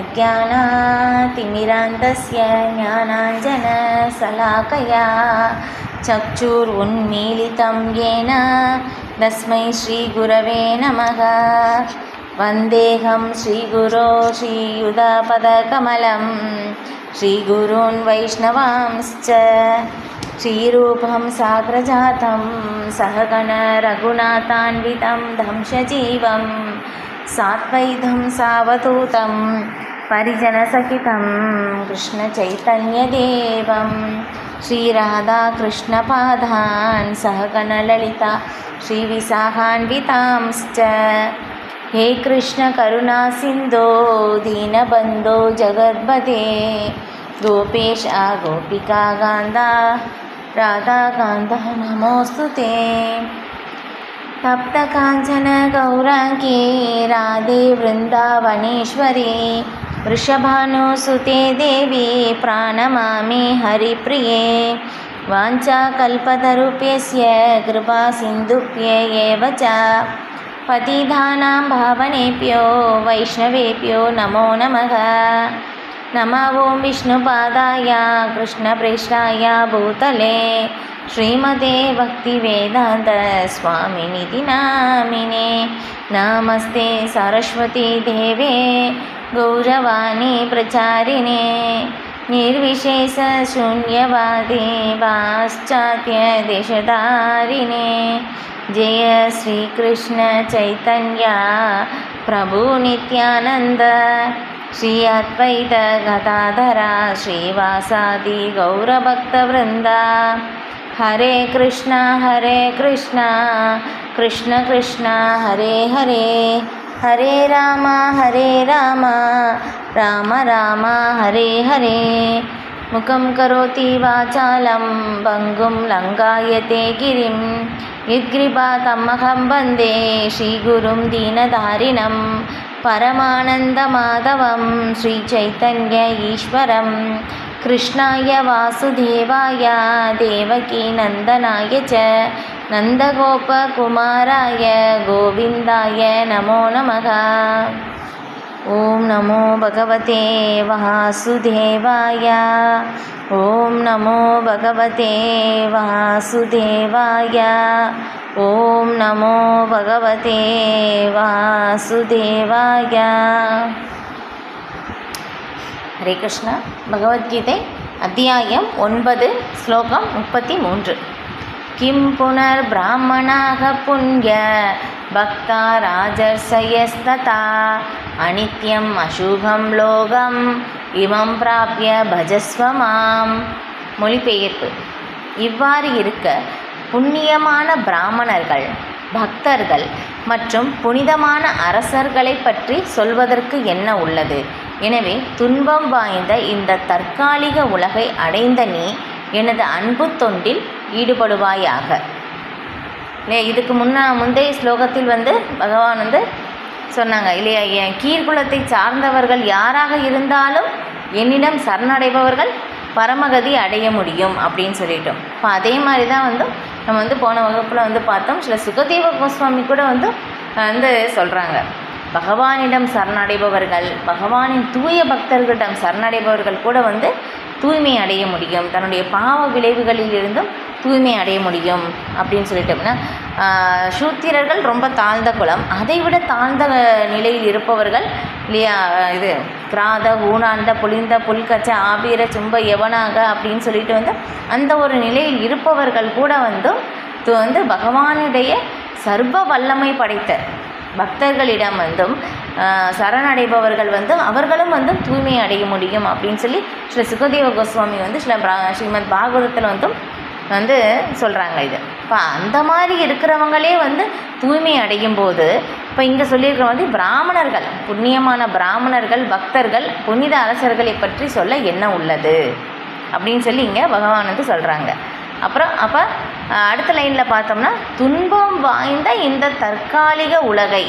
अज्ञानातिमिरान्धस्य ज्ञानाञ्जनशलाकया चक्षुरुन्मीलितं येन तस्मै श्रीगुरवे नमः। वन्देऽहं श्रीगुरो श्रीयुतापदकमलं श्रीगुरून् वैष्णवांश्च श्रीरूपं साग्रजातं सहगण रघुनाथान्वितं धंसजीवं साद्वैतं सावधूतं परिजनसहितं कृष्णचैतन्यदेवं श्रीराधाकृष्णपादान् सहगणललिता श्रीविशाखान्वितांश्च। हे कृष्ण करुणा सिन्धो दीनबन्धो जगद्पते गोपेश गोपिका कान्ता राधाकान्त नमोऽस्तु ते। तप्तकाञ्चन गौराङ्गी राधे वृन्दावनेश्वरी वृषभानुसुते देवी प्रणमामि हरिप्रिये। वाञ्छाकल्पतरुभ्यश्च कृपासिन्धुभ्य एव च पतितानां पावनेभ्यो वैष्णवेभ्यो नमो नमः। नमो ॐ विष्णुपादाय कृष्णप्रेष्ठाय भूतले श्रीमते भक्तिवेदान्त स्वामिनिति नामिने। नमस्ते सरस्वती देवे गौरवाणी प्रचारिणे निर्विशेषशून्यवादी पाश्चात्यदेशधारिणे। जय श्रीकृष्ण चैतन्य प्रभु नित्यानन्द श्री अद्वैत गदाधरा श्रीवासादि गौरभक्तवृन्द। हरे कृष्ण कृष्ण कृष्ण हरे हरे हरे राम राम राम हरे हरे। मुखं करोति वाचालं भङ्गुं लङ्घयते गिरिं यद्कृपातमहं वन्दे श्रीगुरुं दीनधारिणं परमानन्दमाधवं श्रीचैतन्य ईश्वरं। कृष्णाय वासुदेवाय देवकीनन्दनाय च नन्दगोपकुमाराय गोविन्दाय नमो नमः। ॐ नमो भगवते वासुदेवाय। ॐ नमो भगवते वासुदेवाय। ॐ नमो भगवते वासुदेवाय। हरे कृष्ण। भगवद्गीதை अध्यायं 9 श्लोकं 33। किं पुनर्ब्राह्मणाः पुण्य भक्ता राजर्षयस्तथा अनित्यम् अशुभं लोकम् इमं प्राप्य भजस्व மாம். மொழிபெயர்ப்பு. இவ்வாறு இருக்க புண்ணியமான பிராமணர்கள், பக்தர்கள் மற்றும் புனிதமான அரசர்களை பற்றி சொல்வதற்கு என்ன உள்ளது? எனவே துன்பம் வாய்ந்த இந்த தற்காலிக உலகை அடைந்த நீ எனது அன்பு தொண்டில் ஈடுபடுவாயாக. இதுக்கு முந்தைய ஸ்லோகத்தில் பகவான் சொன்னாங்க இல்லையா, என் கீழ்குலத்தை சார்ந்தவர்கள் யாராக இருந்தாலும் என்னிடம் சரணடைபவர்கள் பரமகதி அடைய முடியும் அப்படின்னு சொல்லிட்டோம். இப்போ அதே மாதிரி தான் நம்ம போன வகுப்பில் பார்த்தோம். சில சுகதேவ கோஸ்வாமி கூட சொல்கிறாங்க, பகவானிடம் சரணடைபவர்கள், பகவானின் தூய பக்தர்களிடம் சரணடைபவர்கள் கூட தூய்மை அடைய முடியும், தன்னுடைய பாவ விளைவுகளில் இருந்தும் தூய்மை அடைய முடியும் அப்படின்னு சொல்லிட்டோம்னா, சூத்திரர்கள் ரொம்ப தாழ்ந்த குலம், அதைவிட தாழ்ந்த நிலையில் இருப்பவர்கள் இல்லையா, இது கிராத ஊனாண்ட புலிந்த புல்கச்ச ஆபீர சும்ப யவனாக அப்படின்னு சொல்லிட்டு அந்த ஒரு நிலையில் இருப்பவர்கள் கூட பகவானுடைய சர்வ வல்லமை படைத்த பக்தர்களிடம் சரணடைபவர்கள் அவர்களும் தூய்மை அடைய முடியும் அப்படின்னு சொல்லி ஸ்ரீ சுகதேவ கோஸ்வாமி ஸ்ரீமத் பாகவதத்தில் சொல்கிறாங்க. இது இப்போ அந்த மாதிரி இருக்கிறவங்களே தூய்மை அடையும் போது, இப்போ இங்கே சொல்லியிருக்கிற பிராமணர்கள், புண்ணியமான பிராமணர்கள், பக்தர்கள், புனித அரசர்களை பற்றி சொல்ல என்ன உள்ளது அப்படின்னு சொல்லி இங்கே பகவான் சொல்கிறாங்க. அப்போ அடுத்த லைனில் பார்த்தோம்னா, துன்பம் வாய்ந்த இந்த தற்காலிக உலகை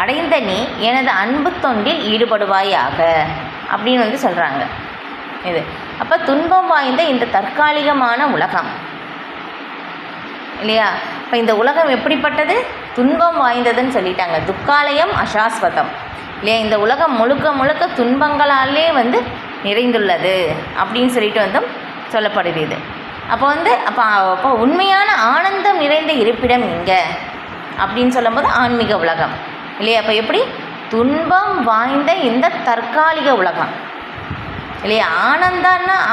அடைந்த நீ எனது அன்பு தொண்டில் ஈடுபடுவாயாக அப்படின்னு சொல்கிறாங்க. இது அப்போ துன்பம் வாய்ந்த இந்த தற்காலிகமான உலகம் இல்லையா. இப்போ இந்த உலகம் எப்படிப்பட்டது? துன்பம் வாய்ந்ததுன்னு சொல்லிட்டாங்க. துக்காலயம் அசாஸ்வதம். இல்லையா? இந்த உலகம் முழுக்க முழுக்க துன்பங்களாலே வந்து நிறைந்துள்ளது அப்படின்னு சொல்லிட்டு வந்து சொல்லப்படுது இது. அப்போ உண்மையான ஆனந்தம் நிறைந்த இருப்பிடம் எங்கே அப்படின்னு சொல்லும்போது ஆன்மீக உலகம் இல்லையா? அப்போ எப்படி துன்பம் வாய்ந்த இந்த தற்காலிக உலகம் இல்லையா?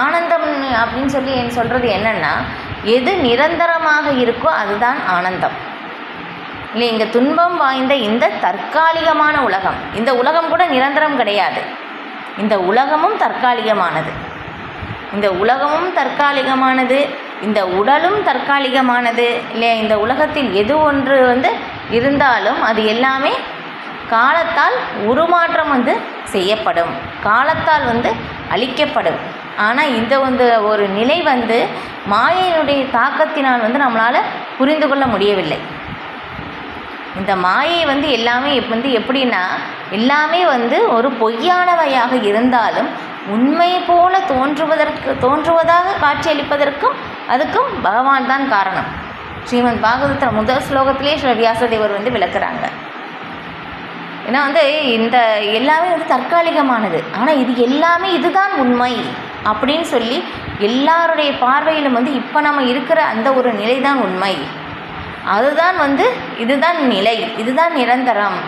ஆனந்தம் அப்படின்னு சொல்லி சொல்கிறது என்னென்னா, எது நிரந்தரமாக இருக்கோ அதுதான் ஆனந்தம் இல்லை. இங்கே துன்பம் வாய்ந்த இந்த தற்காலிகமான உலகம், இந்த உலகம் கூட நிரந்தரம் கிடையாது. இந்த உலகமும் தற்காலிகமானது, இந்த உடலும் தற்காலிகமானது இல்லையா? இந்த உலகத்தில் எது ஒன்று வந்து இருந்தாலும் அது எல்லாமே காலத்தால் உருமாற்றம் வந்து செய்யப்படும், காலத்தால் வந்து அழிக்கப்படும். ஆனால் இந்த ஒரு நிலை வந்து மாயையினுடைய தாக்கத்தினால் வந்து நம்மளால் புரிந்து கொள்ள முடியவில்லை. இந்த மாயை வந்து எல்லாமே எப்படின்னா, எல்லாமே வந்து ஒரு பொய்யானவையாக இருந்தாலும் உண்மை போல தோன்றுவதாக காட்சியளிப்பதற்கும் அதுக்கும் பகவான் தான் காரணம். ஸ்ரீமத் பாகவதத்தில் முதல் ஸ்லோகத்திலே ஸ்ரீ வியாசதேவர் வந்து விளக்குறாங்க. ஏன்னா வந்து இந்த எல்லாமே வந்து தற்காலிகமானது, ஆனால் இது எல்லாமே இதுதான் உண்மை அப்படின்னு சொல்லி எல்லாருடைய பார்வையிலும் வந்து இப்போ நம்ம இருக்கிற அந்த ஒரு நிலை தான் உண்மை, அதுதான் வந்து இதுதான் நிலை, இதுதான் நிரந்தரம்,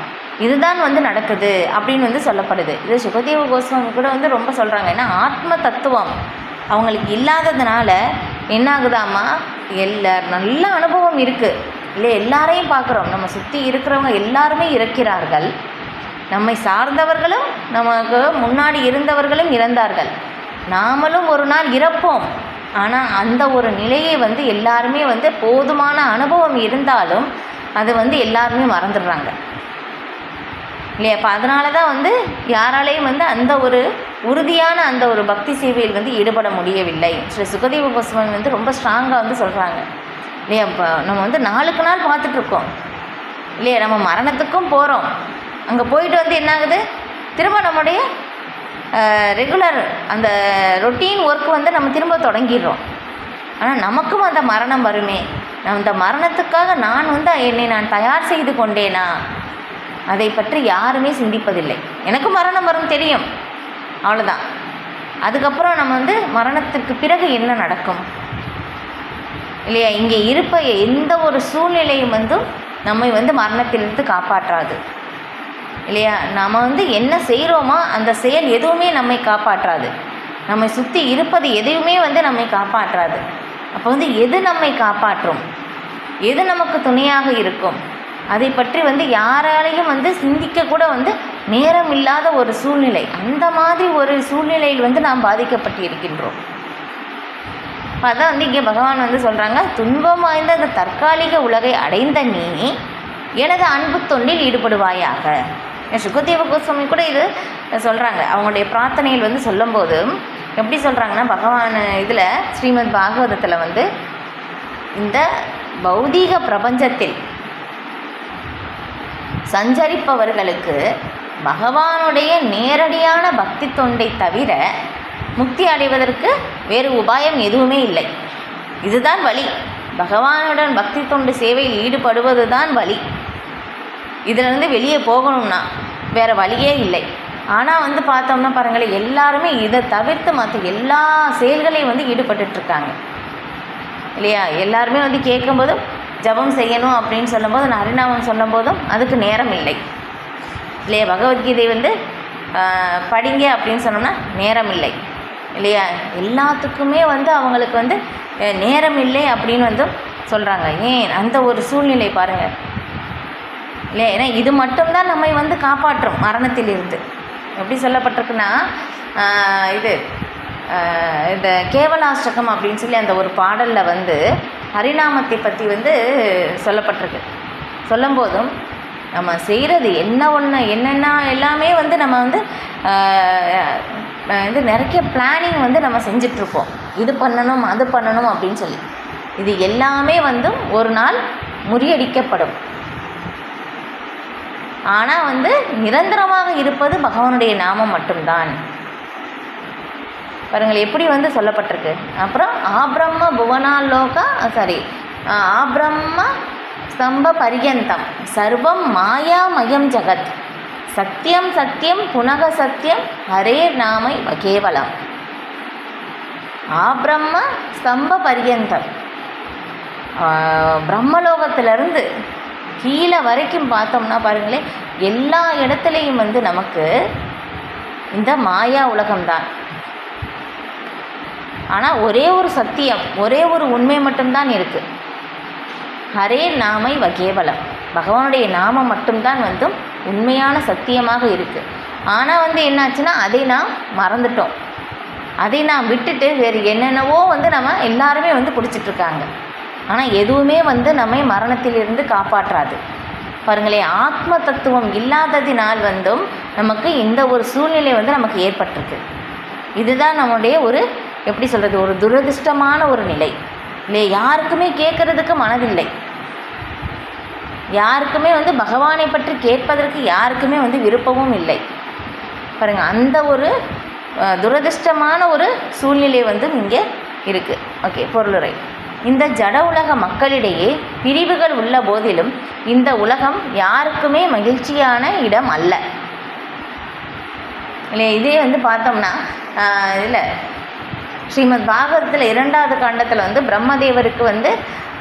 இதுதான் வந்து நடக்குது அப்படின்னு வந்து சொல்லப்படுது. இது சுகதேவ கோஸ்வாமி கூட வந்து ரொம்ப சொல்கிறாங்க. ஏன்னா ஆத்ம தத்துவம் அவங்களுக்கு இல்லாததுனால என்ன ஆகுதாமா, நல்ல அனுபவம் இருக்குது இல்லை, எல்லாரையும் பார்க்குறோம், நம்ம சுற்றி இருக்கிறவங்க எல்லாருமே இறக்கிறார்கள், நம்மை சார்ந்தவர்களும் நமக்கு முன்னாடி இருந்தவர்களும் இறந்தார்கள், நாமளும் ஒரு நாள் இறப்போம். ஆனால் அந்த ஒரு நிலையை வந்து எல்லாருமே வந்து போதுமான அனுபவம் இருந்தாலும் அது வந்து எல்லாருமே மறந்துடுறாங்க இல்லையா? அப்போ அதனால தான் வந்து யாராலையும் வந்து அந்த ஒரு உறுதியான அந்த ஒரு பக்தி சேவையில் வந்து ஈடுபட முடியவில்லை. ஸ்ரீ சுகதேவ கோஸ்வாமி வந்து ரொம்ப ஸ்ட்ராங்காக வந்து சொல்கிறாங்க இல்லையா? இப்போ நம்ம வந்து நாளுக்கு நாள் பார்த்துட்ருக்கோம் இல்லையா? நம்ம மரணத்துக்கும் போகிறோம், அங்கே போயிட்டு வந்து என்ன ஆகுது, திரும்ப நம்முடைய ரெகுலர் அந்த ரொட்டீன் ஒர்க் வந்து நம்ம திரும்ப தொடங்கிடுறோம். ஆனால் நமக்கும் அந்த மரணம் வருமே, அந்த மரணத்துக்காக நான் வந்து என்னை தயார் செய்து கொண்டேனா, அதை பற்றி யாருமே சிந்திப்பதில்லை. எனக்கும் மரணம் வரும் தெரியும், அவ்வளோதான். அதுக்கப்புறம் நம்ம வந்து மரணத்திற்கு பிறகு என்ன நடக்கும் இல்லையா? இங்கே இருப்ப எந்த ஒரு சூழ்நிலையும் வந்து நம்மை வந்து மரணத்திலிருந்து காப்பாற்றாது இல்லையா? நம்ம வந்து என்ன செய்கிறோமோ அந்த செயல் எதுவுமே நம்மை காப்பாற்றாது, நம்மை சுற்றி இருப்பது எதுவுமே வந்து நம்மை காப்பாற்றாது. அப்போ வந்து எது நம்மை காப்பாற்றும், எது நமக்கு துணையாக இருக்கும், அதை பற்றி வந்து யாராலையும் வந்து சிந்திக்க கூட வந்து நேரம் இல்லாத ஒரு சூழ்நிலை. அந்த மாதிரி ஒரு சூழ்நிலையில் வந்து நாம் பாதிக்கப்பட்டு இருக்கின்றோம். அதான் வந்து இங்கே பகவான் வந்து சொல்கிறாங்க, துன்பம் வாய்ந்த அந்த தற்காலிக உலகை அடைந்த நீ எனது அன்பு தொண்டில் ஈடுபடுவாயாக. சுகதேவ கோஸ்வாமி கூட இது சொல்கிறாங்க. அவங்களுடைய பிரார்த்தனையில் வந்து சொல்லும்போது எப்படி சொல்கிறாங்கன்னா, பகவான் இதில் ஸ்ரீமத் பாகவதத்தில் வந்து இந்த பௌதீக பிரபஞ்சத்தில் சஞ்சரிப்பவர்களுக்கு பகவானுடைய நேரடியான பக்தி தொண்டை தவிர முக்தி அடைவதற்கு வேறு உபாயம் எதுவுமே இல்லை. இதுதான் வழி, பகவானுடன் பக்தி தொண்டு சேவையில் ஈடுபடுவது தான் வழி. இதிலிருந்து வெளியே போகணும்னா வேறு வழியே இல்லை. ஆனால் வந்து பார்த்தோம்னா பாருங்களேன், எல்லாருமே இதை தவிர்த்து மற்ற எல்லா செயல்களையும் வந்து ஈடுபட்டுருக்காங்க இல்லையா? எல்லாருமே வந்து கேட்கும்போதும் ஜபம் செய்யணும் அப்படின்னு சொல்லும்போது, ஹரிநாமம் சொல்லும்போதும் அதுக்கு நேரம் இல்லை இல்லையா? பகவத்கீதை வந்து படிங்க அப்படின்னு சொன்னோம்னா நேரம் இல்லை இல்லையா? எல்லாத்துக்குமே வந்து அவங்களுக்கு வந்து நேரம் இல்லை அப்படின்னு வந்து சொல்கிறாங்க. ஏன் அந்த ஒரு சூழ்நிலை பாருங்கள் இல்லையா? ஏன்னா இது மட்டும்தான் நம்மை வந்து காப்பாற்றும் மரணத்திலிருந்து. எப்படி சொல்லப்பட்டிருக்குன்னா, இந்த கேவலாஷ்டகம் அப்படின்னு சொல்லி அந்த ஒரு பாடலில் வந்து ஹரிநாமத்தை பற்றி வந்து சொல்லப்பட்டிருக்கு. சொல்லும்போதும் நம்ம செய்கிறது என்னென்ன எல்லாமே வந்து நம்ம வந்து இது நிறைய பிளானிங் வந்து நம்ம செஞ்சிட்ருப்போம், இது பண்ணணும் அது பண்ணணும் அப்படின்னு சொல்லி. இது எல்லாமே வந்து ஒரு நாள் முறியடிக்கப்படும். ஆனால் வந்து நிரந்தரமாக இருப்பது பகவானுடைய நாமம் மட்டும்தான். பாருங்கள் எப்படி வந்து சொல்லப்பட்டிருக்கு. அப்புறம் ஆப்ரம்ம புவனாலோகா ஆப்ரம்ம ஸ்தம்ப பரியந்தம் சர்வம் மாயாமயம் ஜகத் சத்தியம் சத்தியம் புனக சத்தியம் ஹரே நாமை கேவலம் ஆப்ரம்ம ஸ்தம்ப பரியந்தம். பிரம்மலோகத்திலிருந்து கீழே வரைக்கும் பார்த்தோம்னா பாருங்களேன், எல்லா இடத்துலையும் வந்து நமக்கு இந்த மாயா உலகம்தான். ஆனால் ஒரே ஒரு சத்தியம், ஒரே ஒரு உண்மை மட்டும்தான் இருக்குது. ஹரே நாமை கேவலம், பகவானுடைய நாமம் மட்டும்தான் வந்து உண்மையான சத்தியமாக இருக்குது. ஆனால் வந்து என்னாச்சுன்னா அதை நாம் மறந்துட்டோம். அதை நாம் விட்டுட்டு வேறு என்னென்னவோ வந்து நம்ம எல்லாருமே வந்து பிடிச்சிட்ருக்காங்க. ஆனால் எதுவுமே வந்து நம்மை மரணத்திலிருந்து காப்பாற்றாது. பாருங்களேன், ஆத்ம தத்துவம் இல்லாததினால் வந்தும் நமக்கு இந்த ஒரு சூழ்நிலை வந்து நமக்கு ஏற்பட்டிருக்கு. இதுதான் நம்முடைய ஒரு எப்படி சொல்கிறது, ஒரு துரதிர்ஷ்டமான ஒரு நிலை இல்லையா? யாருக்குமே கேட்குறதுக்கு மனதில்லை. யாருக்குமே வந்து பகவானை பற்றி கேட்பதற்கு யாருக்குமே வந்து விருப்பமும் இல்லை. பாருங்கள், அந்த ஒரு துரதிர்ஷ்டமான ஒரு சூழ்நிலை வந்து இங்கே இருக்குது. ஓகே, பொருளுரை. இந்த ஜட உலக மக்களிடையே பிரிவுகள் உள்ள போதிலும் இந்த உலகம் யாருக்குமே மகிழ்ச்சியான இடம் அல்ல இல்லை. இதே வந்து பார்த்தோம்னா இதில் ஸ்ரீமத் பாகவதத்தில் 2வது காண்டத்தில் வந்து பிரம்மதேவருக்கு வந்து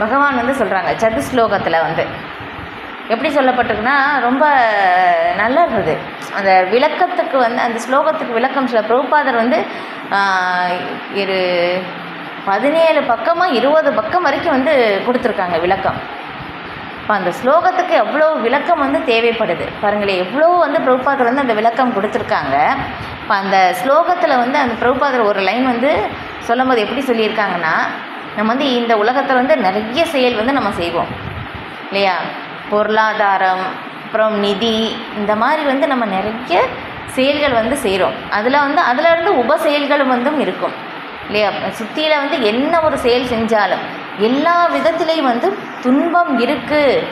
பகவான் வந்து சொல்கிறாங்க, சதுஸ்லோகத்தில் வந்து எப்படி சொல்லப்பட்டிருக்குன்னா ரொம்ப நல்லா இருந்தது. அந்த விளக்கத்துக்கு வந்து அந்த ஸ்லோகத்துக்கு விளக்கம் சில பிரபுபாதர் வந்து 17 பக்கமாக 20 பக்கம் வரைக்கும் வந்து கொடுத்துருக்காங்க விளக்கம். இப்போ அந்த ஸ்லோகத்துக்கு எவ்வளோ விளக்கம் வந்து தேவைப்படுது பாருங்களேன், எவ்வளோ வந்து பிரபுபாதர் வந்து அந்த விளக்கம் கொடுத்துருக்காங்க. இப்போ அந்த ஸ்லோகத்தில் வந்து அந்த பிரபுபாதர் ஒரு லைன் வந்து சொல்லும்போது எப்படி சொல்லியிருக்காங்கன்னா, நம்ம வந்து இந்த உலகத்தில் வந்து நிறைய செயல் வந்து நம்ம செய்வோம் இல்லையா? பொருளாதாரம், அப்புறம் நிதி, இந்த மாதிரி வந்து நம்ம நிறைய செயல்கள் வந்து செய்கிறோம். அதிலிருந்து உப செயல்களும் வந்து இருக்கும் இல்லையா? சுற்றியில் வந்து என்ன ஒரு செயல் செஞ்சாலும் எல்லா விதத்திலையும் வந்து துன்பம் இருக்குது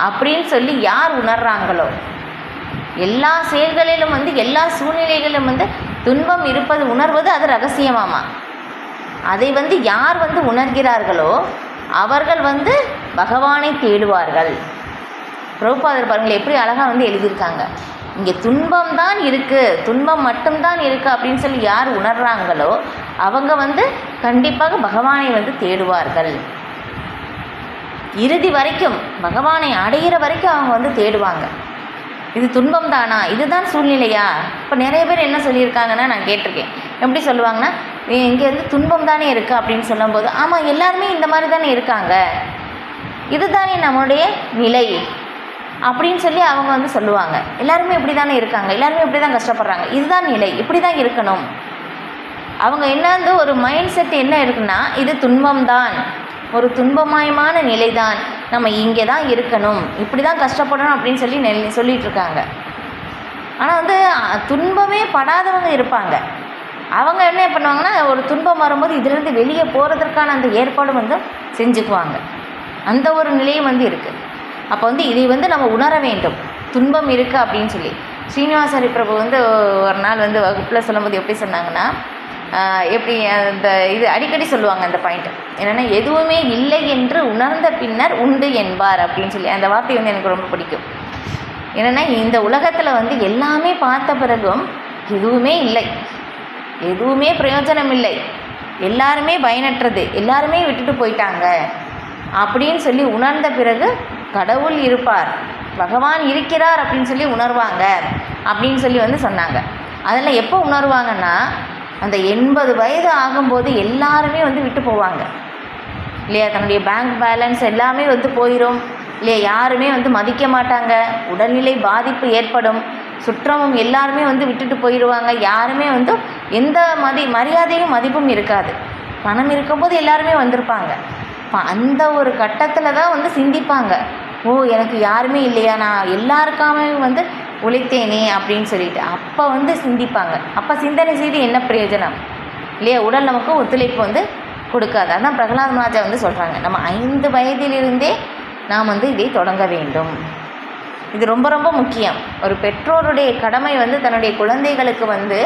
அப்படின்னு சொல்லி யார் உணர்றாங்களோ, எல்லா செயல்களிலும் வந்து எல்லா சூழ்நிலைகளிலும் வந்து துன்பம் இருப்பது உணர்வது அது ரகசியமாமா. அதை வந்து யார் வந்து உணர்கிறார்களோ அவர்கள் வந்து பகவானை தேடுவார்கள். பிரபுபாதர் பாருங்கள் எப்படி அழகாக வந்து எழுதியிருக்காங்க. இங்கே துன்பம் தான் இருக்குது, துன்பம் மட்டும்தான் இருக்குது அப்படின்னு சொல்லி யார் உணர்றாங்களோ அவங்க வந்து கண்டிப்பாக பகவானை வந்து தேடுவார்கள். இறுதி வரைக்கும் பகவானை அடைகிற வரைக்கும் அவங்க வந்து தேடுவாங்க. இது துன்பம் தானா, இதுதான் சூழ்நிலையா? இப்போ நிறைய பேர் என்ன சொல்லியிருக்காங்கன்னா, நான் கேட்டிருக்கேன், எப்படி சொல்லுவாங்கன்னா, இங்கே வந்து துன்பம் தானே இருக்குது அப்படின்னு சொல்லும்போது, ஆமாம் எல்லாருமே இந்த மாதிரி தானே இருக்காங்க, இதுதானே நம்மளுடைய நிலை அப்படின்னு சொல்லி அவங்க வந்து சொல்லுவாங்க. எல்லாருமே இப்படி தானே இருக்காங்க, எல்லாருமே இப்படி தான் கஷ்டப்படுறாங்க, இதுதான் நிலை, இப்படி தான் இருக்கணும். அவங்க என்னந்து ஒரு மைண்ட் செட் என்ன இருக்குன்னா, இது துன்பம்தான், ஒரு துன்பமயமான நிலை தான், நம்ம இங்கே தான் இருக்கணும், இப்படி தான் கஷ்டப்படணும் அப்படின்னு சொல்லி சொல்லிகிட்ருக்காங்க. ஆனால் வந்து துன்பமே படாதவங்க இருப்பாங்க. அவங்க என்ன பண்ணுவாங்கன்னா, ஒரு துன்பம் வரும்போது இதிலிருந்து வெளியே போகிறதுக்கான அந்த ஏற்பாடு வந்து செஞ்சுக்குவாங்க. அந்த ஒரு நிலையும் வந்து இருக்குது. அப்போ வந்து இதை வந்து நம்ம உணர வேண்டும், துன்பம் இருக்குது அப்படின்னு சொல்லி. ஸ்ரீனிவாசரி பிரபு வந்து ஒரு நாள் வந்து வகுப்பில் சொல்லும்போது எப்படி சொன்னாங்கன்னா, எப்படி அந்த இது அடிக்கடி சொல்லுவாங்க அந்த பாயிண்ட் என்னென்னா, எதுவுமே இல்லை என்று உணர்ந்த பின்னர் உண்டு என்பார் அப்படின்னு சொல்லி. அந்த வார்த்தை வந்து எனக்கு ரொம்ப பிடிக்கும். என்னென்னா, இந்த உலகத்தில் வந்து எல்லாமே பார்த்த பிறகும் எதுவுமே இல்லை, எதுவுமே பிரயோஜனம் இல்லை, எல்லாருமே பயனற்றது, எல்லாருமே விட்டுட்டு போயிட்டாங்க அப்படின்னு சொல்லி உணர்ந்த பிறகு கடவுள் இருப்பார், பகவான் இருக்கிறார் அப்படின்னு சொல்லி உணர்வாங்க அப்படின்னு சொல்லி வந்து சொன்னாங்க. அதில் எப்போ உணர்வாங்கன்னா, அந்த 80 வயது ஆகும்போது எல்லாருமே வந்து விட்டு போவாங்க இல்லையா? தன்னுடைய பேங்க் பேலன்ஸ் எல்லாமே வந்து போயிடும் இல்லையா? யாருமே வந்து மதிக்க மாட்டாங்க, உடல்நிலை பாதிப்பு ஏற்படும், சுற்றமும் எல்லாருமே வந்து விட்டுட்டு போயிடுவாங்க. யாருமே வந்து எந்த மரியாதையும் மதிப்பும் இருக்காது. பணம் இருக்கும்போது எல்லாருமே வந்திருப்பாங்க. இப்போ அந்த ஒரு கட்டத்தில் தான் வந்து சிந்திப்பாங்க, ஓ எனக்கு யாருமே இல்லையா, நான் எல்லாருக்காமே வந்து உழைத்தேனே அப்படின்னு சொல்லிட்டு. அப்போ வந்து சிந்திப்பாங்க. அப்போ சிந்தனை செய்து என்ன பிரயோஜனம் இல்லையா? உடல் நமக்கு ஒத்துழைப்பு வந்து கொடுக்காது. அதான் பிரகலாத் மகாராஜா வந்து சொல்கிறாங்க, நம்ம 5 வயதிலிருந்தே நாம் வந்து இதை தொடங்க வேண்டும். இது ரொம்ப ரொம்ப முக்கியம். ஒரு பெற்றோருடைய கடமை வந்து தன்னுடைய குழந்தைகளுக்கு வந்து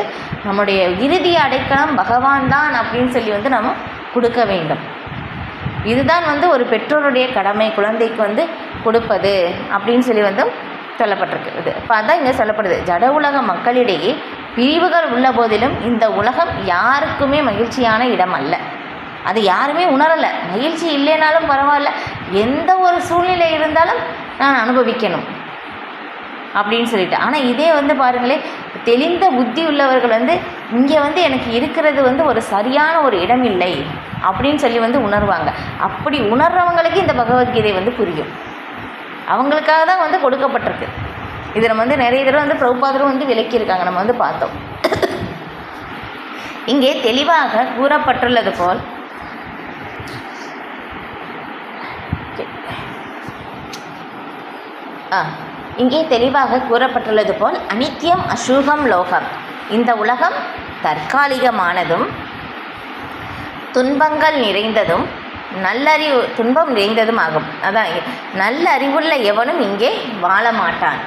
நம்முடைய இறுதி அடைக்கலம் பகவான் தான் அப்படின்னு சொல்லி வந்து நம்ம கொடுக்க வேண்டும். இதுதான் வந்து ஒரு பெற்றோருடைய கடமை, குழந்தைக்கு வந்து கொடுப்பது அப்படின்னு சொல்லி வந்து சொல்லப்பட்டிருக்கு. இது இப்போ அதான் இங்கே சொல்லப்படுது. ஜட உலக மக்களிடையே பிரிவுகள் உள்ள போதிலும் இந்த உலகம் யாருக்குமே மகிழ்ச்சியான இடம் அல்ல. அது யாருமே உணரலை. மகிழ்ச்சி இல்லைனாலும் பரவாயில்ல, எந்த ஒரு சூழ்நிலை இருந்தாலும் நான் அனுபவிக்கணும் அப்படின்னு சொல்லிட்டு. ஆனால் இதே பாருங்களேன், தெளிந்த புத்தி உள்ளவர்கள் இங்கே எனக்கு இருக்கிறது ஒரு சரியான ஒரு இடம் இல்லை அப்படின்னு சொல்லி உணர்வாங்க. அப்படி உணர்றவங்களுக்கு இந்த பகவத்கீதை புரியும். அவங்களுக்காக தான் கொடுக்கப்பட்டிருக்கு. இது நம்ம நிறைய தடவை பிரபுபாதரும் விளக்கியிருக்காங்க, நம்ம பார்த்தோம். இங்கே தெளிவாக கூறப்பட்டுள்ளது போல் அனித்தியம் அசூகம் லோகம், இந்த உலகம் தற்காலிகமானதும் துன்பங்கள் நிறைந்ததும் துன்பம் நிறைந்ததும் ஆகும். அதான் நல்ல அறிவுள்ள எவனும் இங்கே வாழ மாட்டான்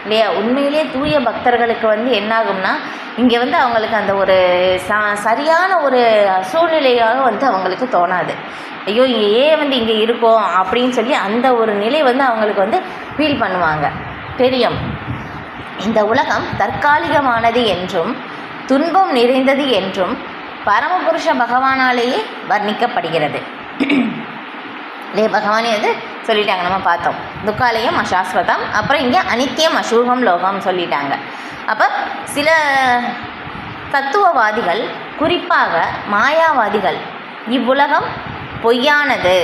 இல்லையா. உண்மையிலே தூய பக்தர்களுக்கு என்னாகும்னா இங்கே அவங்களுக்கு அந்த ஒரு சரியான ஒரு சூழ்நிலையாக அவங்களுக்கு தோணாது. ஐயோ இங்கே ஏன் இங்கே இருக்கோம் அப்படின்னு சொல்லி அந்த ஒரு நிலை அவங்களுக்கு ஃபீல் பண்ணுவாங்க. தெரியும் இந்த உலகம் தற்காலிகமானது என்றும் துன்பம் நிறைந்தது என்றும் பரமபுருஷ பகவானாலேயே வர்ணிக்கப்படுகிறது. பகவானே சொல்லிட்டாங்க, நம்ம பார்த்தோம். துக்காலயம் அசாஸ்வதம், அப்புறம் இங்கே அனித்தியம் அசூகம் லோகம் சொல்லிட்டாங்க. அப்போ சில தத்துவவாதிகள், குறிப்பாக மாயாவாதிகள், இவ்வுலகம் பொய்யானது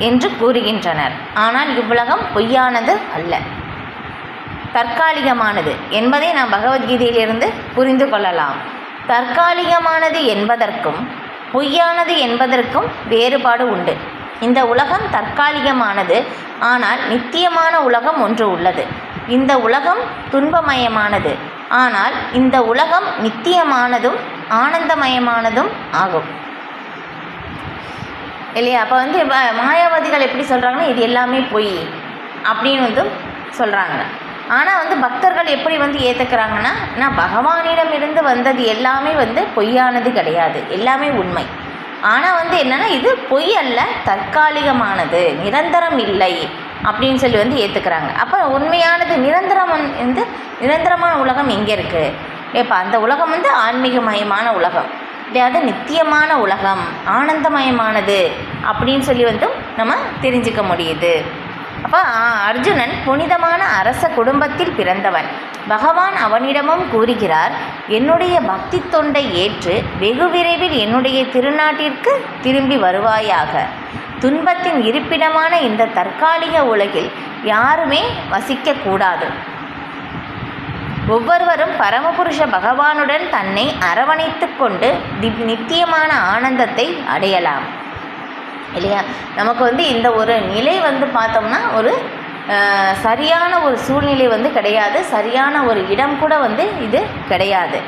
என்று கூறுகின்றனர். ஆனால் இவ்வுலகம் பொய்யானது அல்ல, தற்காலிகமானது என்பதை நாம் பகவத்கீதையிலிருந்து புரிந்து கொள்ளலாம். தற்காலிகமானது என்பதற்கும் பொய்யானது என்பதற்கும் வேறுபாடு உண்டு. இந்த உலகம் தற்காலிகமானது, ஆனால் நித்தியமான உலகம் ஒன்று உள்ளது. இந்த உலகம் துன்பமயமானது, ஆனால் இந்த உலகம் நித்தியமானதும் ஆனந்தமயமானதும் ஆகும் இல்லையா. அப்போ மாயாவாதிகள் எப்படி சொல்கிறாங்கன்னா இது எல்லாமே பொய் அப்படின்னு சொல்கிறாங்க. ஆனால் பக்தர்கள் எப்படி ஏற்றுக்கிறாங்கன்னா, நான் பகவானிடமிருந்து வந்தது எல்லாமே பொய்யானது கிடையாது, எல்லாமே உண்மை. ஆனால் என்னென்னா இது பொய் அல்ல, தற்காலிகமானது, நிரந்தரம் இல்லை அப்படின்னு சொல்லி ஏற்றுக்கிறாங்க. அப்போ உண்மையானது நிரந்தரமான உலகம் எங்கே இருக்குது? இப்போ அந்த உலகம் ஆன்மீகமயமான உலகம், அது நித்தியமான உலகம், ஆனந்தமயமானது அப்படின்னு சொல்லி நம்ம தெரிஞ்சுக்க முடியுது. அப்போ அர்ஜுனன் புனிதமான அரச குடும்பத்தில் பிறந்தவன். பகவான் அவனிடமும் கூறுகிறார், என்னுடைய பக்தி தொண்டை ஏற்று வெகு விரைவில் என்னுடைய திருநாட்டிற்கு திரும்பி வருவாயாக. துன்பத்தின் இருப்பிடமான இந்த தற்காலிக உலகில் யாருமே வசிக்கக்கூடாது. ஒவ்வொருவரும் பரமபுருஷ பகவானுடன் தன்னை அரவணைத்து கொண்டு நித்தியமான ஆனந்தத்தை அடையலாம் இல்லையா. நமக்கு இந்த ஒரு நிலை பார்த்தோம்னா ஒரு சரியான ஒரு சூழ்நிலை கிடையாது, சரியான ஒரு இடம் கூட இது கிடையாது.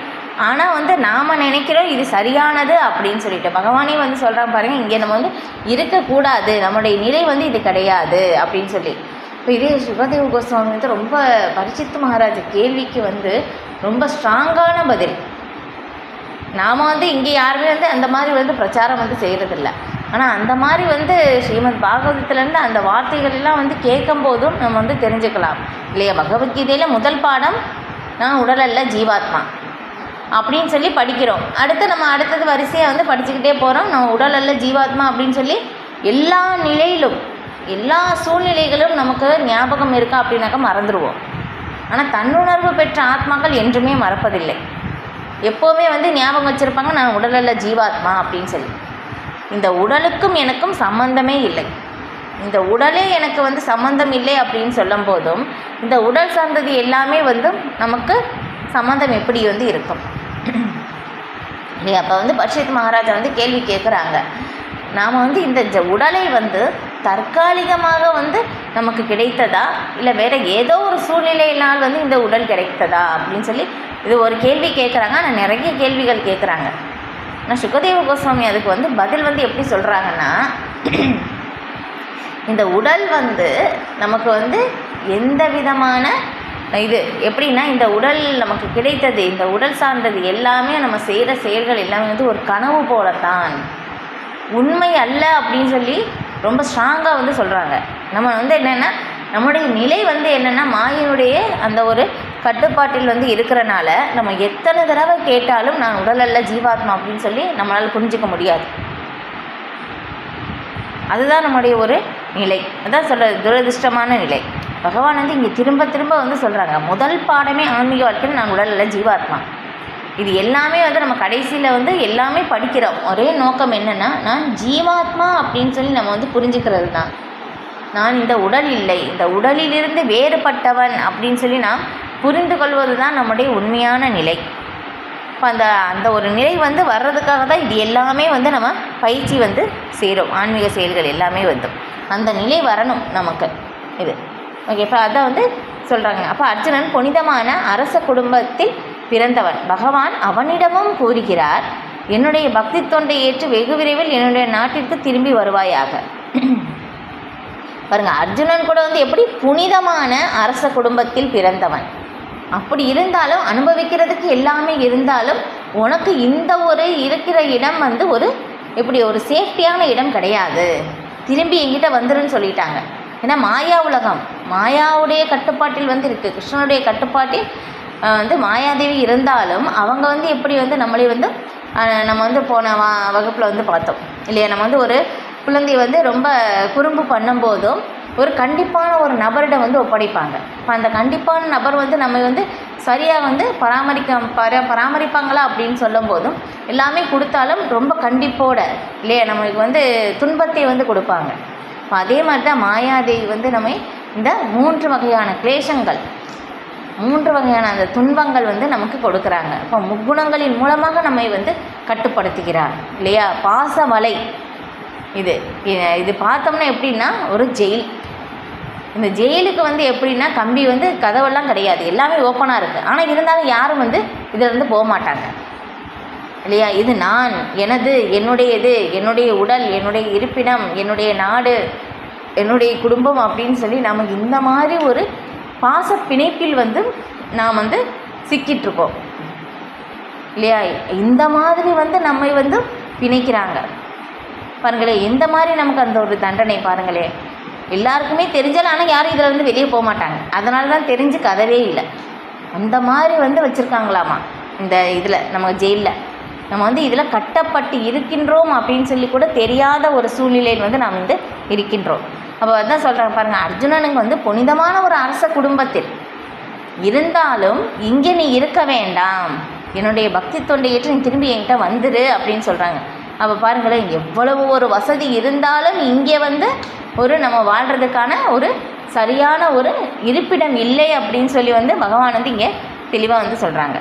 ஆனால் நாம் நினைக்கிறோம் இது சரியானது அப்படின்னு சொல்லிட்டு. பகவானே சொல்கிறான் பாருங்கள், இங்கே நம்ம இருக்கக்கூடாது, நம்முடைய நிலை இது கிடையாது அப்படின்னு சொல்லி. இப்போ இதே சுகதேவ கோஸ்வாமி ரொம்ப பரிசித்து மகாராஜ் கேள்விக்கு ரொம்ப ஸ்ட்ராங்கான பதில். நாம் இங்கே யாருமே அந்த மாதிரி பிரச்சாரம் செய்கிறதில்ல. ஆனால் அந்த மாதிரி ஸ்ரீமத் பாகவதத்துலேருந்து அந்த வார்த்தைகள் எல்லாம் கேட்கும்போதும் நம்ம தெரிஞ்சுக்கலாம் இல்லையா. பகவத்கீதையில் முதல் பாடம் நான் உடல் அல்ல ஜீவாத்மா அப்படின்னு சொல்லி படிக்கிறோம். நம்ம அடுத்தது வரிசையாக படிச்சுக்கிட்டே போகிறோம். நம்ம உடல் அல்ல ஜீவாத்மா அப்படின்னு சொல்லி எல்லா நிலையிலும் எல்லா சூழ்நிலைகளும் நமக்கு ஞாபகம் இருக்கா அப்படின்னாக்கா மறந்துடுவோம். ஆனால் தன்னுணர்வு பெற்ற ஆத்மாக்கள் என்றுமே மறப்பதில்லை. எப்போவுமே ஞாபகம் வச்சுருப்பாங்க, நான் உடல் அல்ல ஜீவாத்மா அப்படின்னு சொல்லி. இந்த உடலுக்கும் எனக்கும் சம்பந்தமே இல்லை, இந்த உடலே எனக்கு சம்பந்தம் இல்லை அப்படின்னு சொல்லும் போதும் இந்த உடல் சார்ந்தது எல்லாமே நமக்கு சம்பந்தம் எப்படி இருக்கும் இல்லையா. அப்போ பரிஷத் மகாராஜா கேள்வி கேட்குறாங்க, நாம் இந்த உடலை தற்காலிகமாக நமக்கு கிடைத்ததா இல்லை வேறு ஏதோ ஒரு சூழ்நிலையினால் இந்த உடல் கிடைத்ததா அப்படின்னு சொல்லி இது ஒரு கேள்வி கேட்குறாங்க. ஆனால் நிறைய கேள்விகள் கேட்குறாங்க. ஆனால் சுகதேவ கோஸ்வாமி அதுக்கு பதில் எப்படி சொல்கிறாங்கன்னா, இந்த உடல் நமக்கு எந்த விதமான இது எப்படின்னா, இந்த உடல் நமக்கு கிடைத்தது, இந்த உடல் சார்ந்தது எல்லாமே நம்ம செய்கிற செயல்கள் எல்லாமே ஒரு கனவு போலத்தான், உண்மை அல்ல அப்படின்னு சொல்லி ரொம்ப ஸ்ட்ராங்காக சொல்கிறாங்க. நம்ம என்னென்னா நம்முடைய நிலை வந்து என்னென்னா மாயினுடைய அந்த ஒரு கட்டுப்பாட்டில் வந்து இருக்கிறனால நம்ம எத்தனை தடவை கேட்டாலும் நான் உடல் அல்ல ஜீவாத்மா அப்படின்னு சொல்லி நம்மளால் புரிஞ்சிக்க முடியாது. அதுதான் நம்முடைய ஒரு நிலை. அதான் துரதிர்ஷ்டமான நிலை. பகவான் வந்து இங்கே திரும்ப திரும்ப வந்து சொல்கிறாங்க, முதல் பாடமே ஆன்மீக வாழ்க்கையில் நான் உடல் அல்ல ஜீவாத்மா. இது எல்லாமே வந்து நம்ம கடைசியில் வந்து எல்லாமே படிக்கிறோம். ஒரே நோக்கம் என்னென்னா நான் ஜீவாத்மா அப்படின்னு சொல்லி நம்ம வந்து புரிஞ்சுக்கிறது தான். நான் இந்த உடல் இல்லை, இந்த உடலிலிருந்து வேறுபட்டவன் அப்படின்னு சொல்லி நாம் புரிந்து கொள்வது தான் நம்முடைய உண்மையான நிலை. இப்போ அந்த ஒரு நிலை வந்து வர்றதுக்காக தான் இது எல்லாமே வந்து நம்ம பயிற்சி வந்து செய்கிறோம். ஆன்மீக செயல்கள் எல்லாமே வந்து அந்த நிலை வரணும் நமக்கு. இது ஓகே. இப்போ அதான் வந்து சொல்கிறாங்க. அப்போ அர்ஜுனன் புனிதமான அரச குடும்பத்தில் பிறந்தவன். பகவான் அவனிடமும் கூறுகிறார், என்னுடைய பக்தி தொண்டை ஏற்று வெகு விரைவில் என்னுடைய நாட்டிற்கு திரும்பி வருவாயாக. பாருங்கள், அர்ஜுனன் கூட வந்து எப்படி புனிதமான அரச குடும்பத்தில் பிறந்தவன். அப்படி இருந்தாலும் அனுபவிக்கிறதுக்கு எல்லாமே இருந்தாலும் உனக்கு இந்த ஒரு இருக்கிற இடம் வந்து ஒரு எப்படி ஒரு சேஃப்டியான இடம் கிடையாது, திரும்பி எங்கிட்ட வந்துருன்னு சொல்லிட்டாங்க. ஏன்னா மாயா உலகம் மாயாவுடைய கட்டுப்பாட்டில் வந்து இருக்குது. கிருஷ்ணனுடைய கட்டுப்பாட்டில் வந்து மாயாதேவி இருந்தாலும் அவங்க வந்து எப்படி வந்து நம்மளே வந்து நம்ம வந்து போன வகுப்பில் வந்து பார்த்தோம் இல்லையா. நம்ம வந்து ஒரு குழந்தை வந்து ரொம்ப குறும்பு பண்ணும்போதும் ஒரு கண்டிப்பான ஒரு நபரிடம் வந்து ஒப்படைப்பாங்க. இப்போ அந்த கண்டிப்பான நபர் வந்து நம்ம வந்து சரியாக வந்து பராமரிப்பாங்களா அப்படின்னு சொல்லும் போதும் எல்லாமே கொடுத்தாலும் ரொம்ப கண்டிப்போட இல்லையா நம்மளுக்கு வந்து துன்பத்தை வந்து கொடுப்பாங்க. இப்போ அதே மாதிரி தான் மாயாதேவி வந்து நம்ம இந்த 3 வகையான கிளேசங்கள் 3 வகையான அந்த துன்பங்கள் வந்து நமக்கு கொடுக்குறாங்க. இப்போ முக்குணங்களின் மூலமாக நம்மை வந்து கட்டுப்படுத்துகிறார் இல்லையா. பாச வலை இது பார்த்தோம்னா எப்படின்னா ஒரு ஜெயில். இந்த ஜெயிலுக்கு வந்து எப்படின்னா கம்பி வந்து கதவெல்லாம் கிடையாது, எல்லாமே ஓப்பனாக இருக்குது. ஆனால் இருந்தாலும் யாரும் வந்து இதிலேருந்து போக மாட்டாங்க இல்லையா. இது நான், எனது, என்னுடையது, என்னுடைய உடல், என்னுடைய இருப்பிடம், என்னுடைய நாடு, என்னுடைய குடும்பம் அப்படின்னு சொல்லி நமக்கு இந்த மாதிரி ஒரு பாச பிணைப்பில் வந்து நாம் வந்து சிக்கிட்டுருக்கோம் இல்லையா. இந்த மாதிரி வந்து நம்மை வந்து பிணைக்கிறாங்க பாருங்களேன். எந்த மாதிரி நமக்கு அந்த ஒரு தண்டனை பாருங்களேன். எல்லாருக்குமே தெரிஞ்சாலும் ஆனால் யாரும் இதில் வந்து வெளியே போக மாட்டாங்க. அதனால தான் தெரிஞ்சு கதவே இல்லை. அந்த மாதிரி வந்து வச்சுருக்காங்களாமா இந்த இதில் நம்ம ஜெயிலில். நம்ம வந்து இதில் கட்டப்பட்டு இருக்கின்றோம் அப்படின்னு சொல்லி கூட தெரியாத ஒரு சூழ்நிலையில் வந்து நாம் வந்து இருக்கின்றோம். அப்போ அதான் சொல்கிறாங்க பாருங்கள், அர்ஜுனனுக்கு வந்து புனிதமான ஒரு அரச குடும்பத்தில் இருந்தாலும் இங்கே நீ இருக்க வேண்டாம், என்னுடைய பக்தி தொண்டை ஏற்று நீ திரும்பி என்கிட்ட வந்துடு அப்படின்னு சொல்கிறாங்க. அப்போ பாருங்களேன், எவ்வளவு ஒரு வசதி இருந்தாலும் இங்கே வந்து ஒரு நம்ம வாழ்கிறதுக்கான ஒரு சரியான ஒரு இருப்பிடம் இல்லை அப்படின்னு சொல்லி வந்து பகவான் வந்து இங்கே தெளிவாக வந்து சொல்கிறாங்க.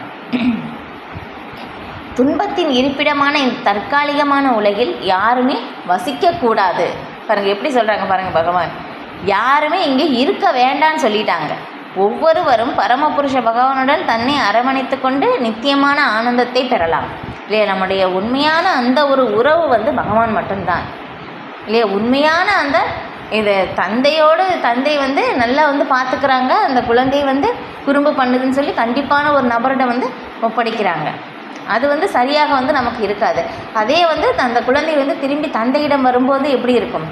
துன்பத்தின் இருப்பிடமான இந்த தற்காலிகமான உலகில் யாருமே வசிக்கக்கூடாது. பாருங்கள் எப்படி சொல்கிறாங்க பாருங்கள் பகவான். யாருமே இங்கே இருக்க வேண்டான்னு சொல்லிட்டாங்க. ஒவ்வொருவரும் பரமபுருஷ பகவானுடன் தன்னை அரவணைத்து கொண்டு நித்தியமான ஆனந்தத்தை பெறலாம் இல்லையா. நம்முடைய உண்மையான அந்த ஒரு உறவு வந்து பகவான் மட்டும்தான் இல்லையா. உண்மையான அந்த இது தந்தை வந்து நல்லா வந்து பார்த்துக்கிறாங்க, அந்த குழந்தை வந்து குறும்பு பண்ணுதுன்னு சொல்லி கண்டிப்பான ஒரு நபரிடம் வந்து ஒப்படைக்கிறாங்க. அது வந்து சரியாக வந்து நமக்கு இருக்காது. அதே வந்து அந்த குழந்தை வந்து திரும்பி தந்தையிடம் வரும்போது எப்படி இருக்கும்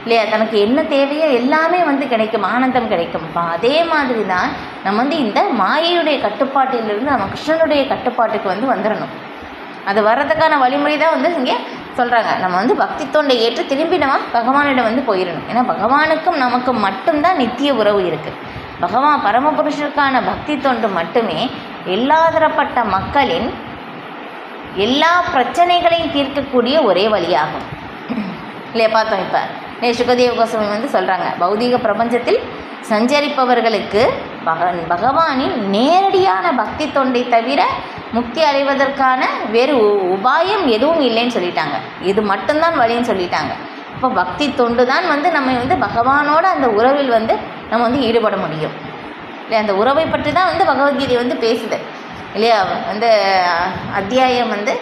இல்லையா. தனக்கு என்ன தேவையோ எல்லாமே வந்து கிடைக்கும், ஆனந்தம் கிடைக்கும். அதே மாதிரி தான் நம்ம வந்து இந்த மாயையுடைய கட்டுப்பாட்டிலிருந்து நம்ம கிருஷ்ணனுடைய கட்டுப்பாட்டுக்கு வந்து வந்துடணும். அது வர்றதுக்கான வழிமுறை தான் வந்து இங்கே சொல்கிறாங்க. நம்ம வந்து பக்தி தொண்டை ஏற்று திரும்பி நம்ம பகவானிடம் வந்து போயிடணும். ஏன்னா பகவானுக்கும் நமக்கும் மட்டும்தான் நித்திய உறவு இருக்குது. பகவான் பரமபுருஷருக்கான பக்தி தொண்டு மட்டுமே எல்லா தரப்பட்ட மக்களின் எல்லா பிரச்சனைகளையும் தீர்க்கக்கூடிய ஒரே வழியாகும் இல்லையா. பார்த்தோம் இப்போ சுகதேவ கோஸ்வாமி வந்து சொல்கிறாங்க, பௌதீக பிரபஞ்சத்தில் சஞ்சரிப்பவர்களுக்கு பகவானின் நேரடியான பக்தி தொண்டை தவிர முக்தி அடைவதற்கான வேறு உபாயம் எதுவும் இல்லைன்னு சொல்லிட்டாங்க. இது மட்டும்தான் வழின்னு சொல்லிட்டாங்க. இப்போ பக்தி தொண்டு தான் வந்து நம்ம வந்து பகவானோட அந்த உறவில் வந்து நம்ம வந்து ஈடுபட முடியும் இல்லையா. அந்த உறவை பற்றி தான் வந்து பகவத்கீதை வந்து பேசுது இல்லையா. வந்து அத்தியாயம் வந்து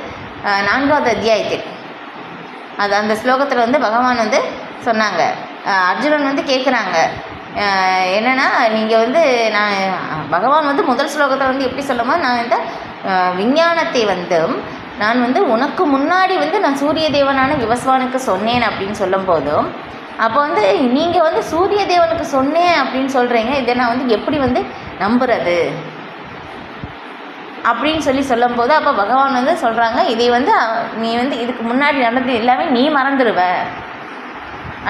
4வது அத்தியாயத்தில் அந்த ஸ்லோகத்தில் வந்து பகவான் வந்து சொன்னாங்க, அர்ஜுனன் வந்து கேட்குறாங்க என்னென்னா, நீங்கள் வந்து பகவான் வந்து முதல் ஸ்லோகத்தில் வந்து எப்படி சொல்லுமோ, நான் இந்த விஞ்ஞானத்தை வந்து நான் வந்து உனக்கு முன்னாடி வந்து நான் சூரிய தேவனான விவஸ்வானுக்கு சொன்னேன் அப்படின்னு சொல்லும் போதும் அப்போ வந்து நீங்கள் வந்து சூரிய தேவனுக்கு சொன்னேன் அப்படின்னு சொல்கிறீங்க, இதை நான் வந்து எப்படி வந்து நம்புறது அப்படின்னு சொல்லும்போது அப்போ பகவான் வந்து சொல்கிறாங்க, இதை வந்து நீ வந்து இதுக்கு முன்னாடி நடந்தது எல்லாமே நீ மறந்துடுவ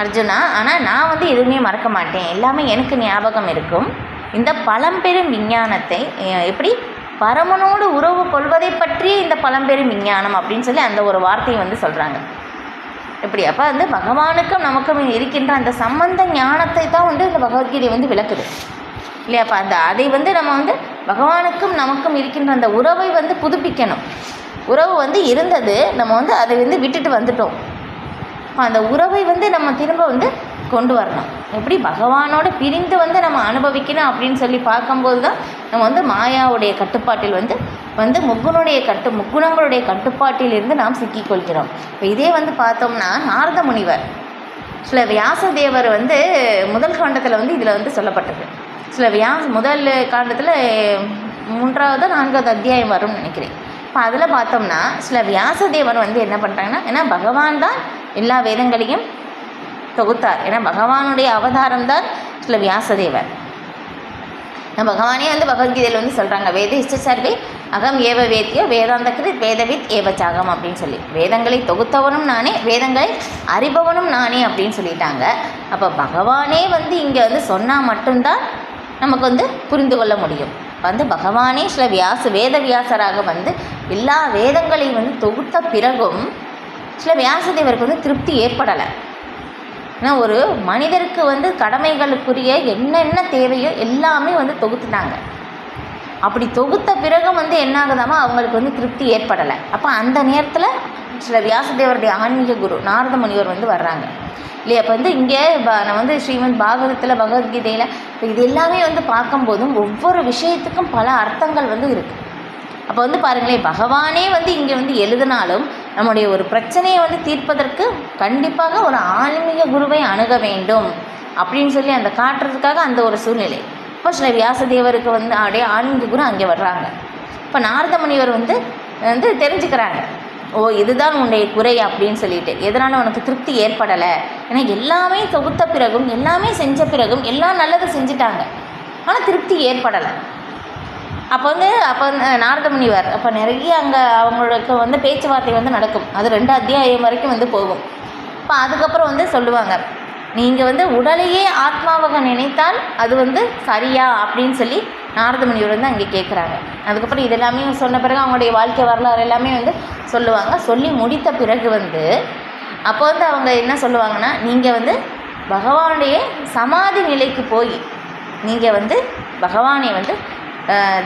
அர்ஜுனா, ஆனால் நான் வந்து எதுவுமே மறக்க மாட்டேன், எல்லாமே எனக்கு ஞாபகம் இருக்கும். இந்த பழம்பெரும் விஞ்ஞானத்தை எப்படி பரமனோடு உறவு கொள்வதை பற்றிய இந்த பழம்பெரும் விஞ்ஞானம் அப்படின்னு சொல்லி அந்த ஒரு வார்த்தையை வந்து சொல்கிறாங்க. எப்படி அப்போ வந்து பகவானுக்கும் நமக்கும் இருக்கின்ற அந்த சம்பந்த ஞானத்தை தான் வந்து இந்த பகவத்கீதை வந்து விளக்குது இல்லையா? அப்போ அதை வந்து நம்ம வந்து பகவானுக்கும் நமக்கும் இருக்கின்ற அந்த உறவை வந்து புதுப்பிக்கணும். உறவு வந்து இருந்தது, நம்ம வந்து அதை வந்து விட்டுட்டு வந்துட்டோம். அந்த உறவை வந்து நம்ம திரும்ப வந்து கொண்டு வரணும். எப்படி பகவானோடு பிரிந்து வந்து நம்ம அனுபவிக்கணும் அப்படின்னு சொல்லி பார்க்கும்போது தான் நம்ம வந்து மாயாவுடைய கட்டுப்பாட்டில் வந்து முக்குணங்களுடைய கட்டுப்பாட்டிலிருந்து நாம் சிக்கிக்கொள்கிறோம். இப்போ இதே வந்து பார்த்தோம்னா நாரத முனிவர் சில வியாசதேவர் வந்து முதல் காண்டத்தில் வந்து இதில் வந்து சொல்லப்பட்டிருக்கு. சில முதல் காண்டத்தில் 3வது 4வது அத்தியாயம் வரும்னு நினைக்கிறேன். இப்போ அதில் பார்த்தோம்னா சில வியாசதேவர் வந்து என்ன பண்ணுறாங்கன்னா, ஏன்னா பகவான் தான் எல்லா வேதங்களையும் தொகுத்தார். ஏன்னா பகவானுடைய அவதாரம் தான் சில வியாசதேவர். பகவானே வந்து பகவத்கீதையில் வந்து சொல்கிறாங்க, வேத இஷ்டசர்வே அகம் ஏவ வேத்தியோ வேதாந்த கிருத் வேதவித் ஏவச்சாகம் அப்படின்னு சொல்லி, வேதங்களை தொகுத்தவனும் நானே, வேதங்களை அறிபவனும் நானே அப்படின்னு சொல்லிட்டாங்க. அப்போ பகவானே வந்து இங்கே வந்து சொன்னால் மட்டும்தான் நமக்கு வந்து புரிந்து கொள்ள முடியும். வந்து பகவானே சில வேத வியாசராக வந்து எல்லா வேதங்களையும் வந்து தொகுத்த பிறகும் சில வியாசதேவருக்கு வந்து திருப்தி ஏற்படலை. ஏன்னா ஒரு மனிதருக்கு வந்து கடமைகளுக்குரிய என்னென்ன தேவையோ எல்லாமே வந்து தொகுத்துட்டாங்க. அப்படி தொகுத்த பிறகு வந்து என்ன ஆகுதாமா, அவங்களுக்கு வந்து திருப்தி ஏற்படலை. அப்போ அந்த நேரத்தில் சில வியாசதேவருடைய ஆன்மீக குரு நாரத முனிவர் வந்து வர்றாங்க இல்லையா? அப்போ வந்து இங்கே நான் வந்து ஸ்ரீமத் பாகவதத்தில் பகவத்கீதையில் இப்போ இது எல்லாமே வந்து பார்க்கும்போதும் ஒவ்வொரு விஷயத்துக்கும் பல அர்த்தங்கள் வந்து இருக்குது. அப்போ வந்து பாருங்களேன், பகவானே வந்து இங்கே வந்து எழுதினாலும் நம்முடைய ஒரு பிரச்சனையை வந்து தீர்ப்பதற்கு கண்டிப்பாக ஒரு ஆன்மீக குருவை அணுக வேண்டும் அப்படின்னு சொல்லி அந்த காட்டுறதுக்காக அந்த ஒரு சூழ்நிலை. இப்போ சில வியாசதேவருக்கு வந்து அப்படியே ஆன்மீக குரு அங்கே வர்றாங்க. இப்போ நாரத முனிவர் வந்து தெரிஞ்சுக்கிறாங்க, ஓ இதுதான் உன்னுடைய குறை அப்படின்னு சொல்லிட்டு, எதனால் உனக்கு திருப்தி ஏற்படலை, ஏன்னா எல்லாமே தொகுத்த பிறகும் எல்லாமே செஞ்ச பிறகும் எல்லாம் நல்லதை செஞ்சுட்டாங்க, ஆனால் திருப்தி ஏற்படலை. அப்போ நாரத முனிவர் அப்போ நிறைய அங்கே அவங்களுக்கு வந்து பேச்சுவார்த்தை வந்து நடக்கும். அது 2 அத்தியாயம் வரைக்கும் வந்து போகும். இப்போ அதுக்கப்புறம் வந்து சொல்லுவாங்க, நீங்கள் வந்து உடலையே ஆத்மாவாக நினைத்தால் அது வந்து சரியா அப்படின்னு சொல்லி நாரத முனிவர் வந்து அங்கே கேட்குறாங்க. அதுக்கப்புறம் இதெல்லாமே சொன்ன பிறகு அவங்களுடைய வாழ்க்கை வரலாறு எல்லாமே வந்து சொல்லுவாங்க. சொல்லி முடித்த பிறகு வந்து அப்போ வந்து அவங்க என்ன சொல்லுவாங்கன்னா, நீங்கள் வந்து பகவானுடைய சமாதி நிலைக்கு போய் நீங்கள் வந்து பகவானை வந்து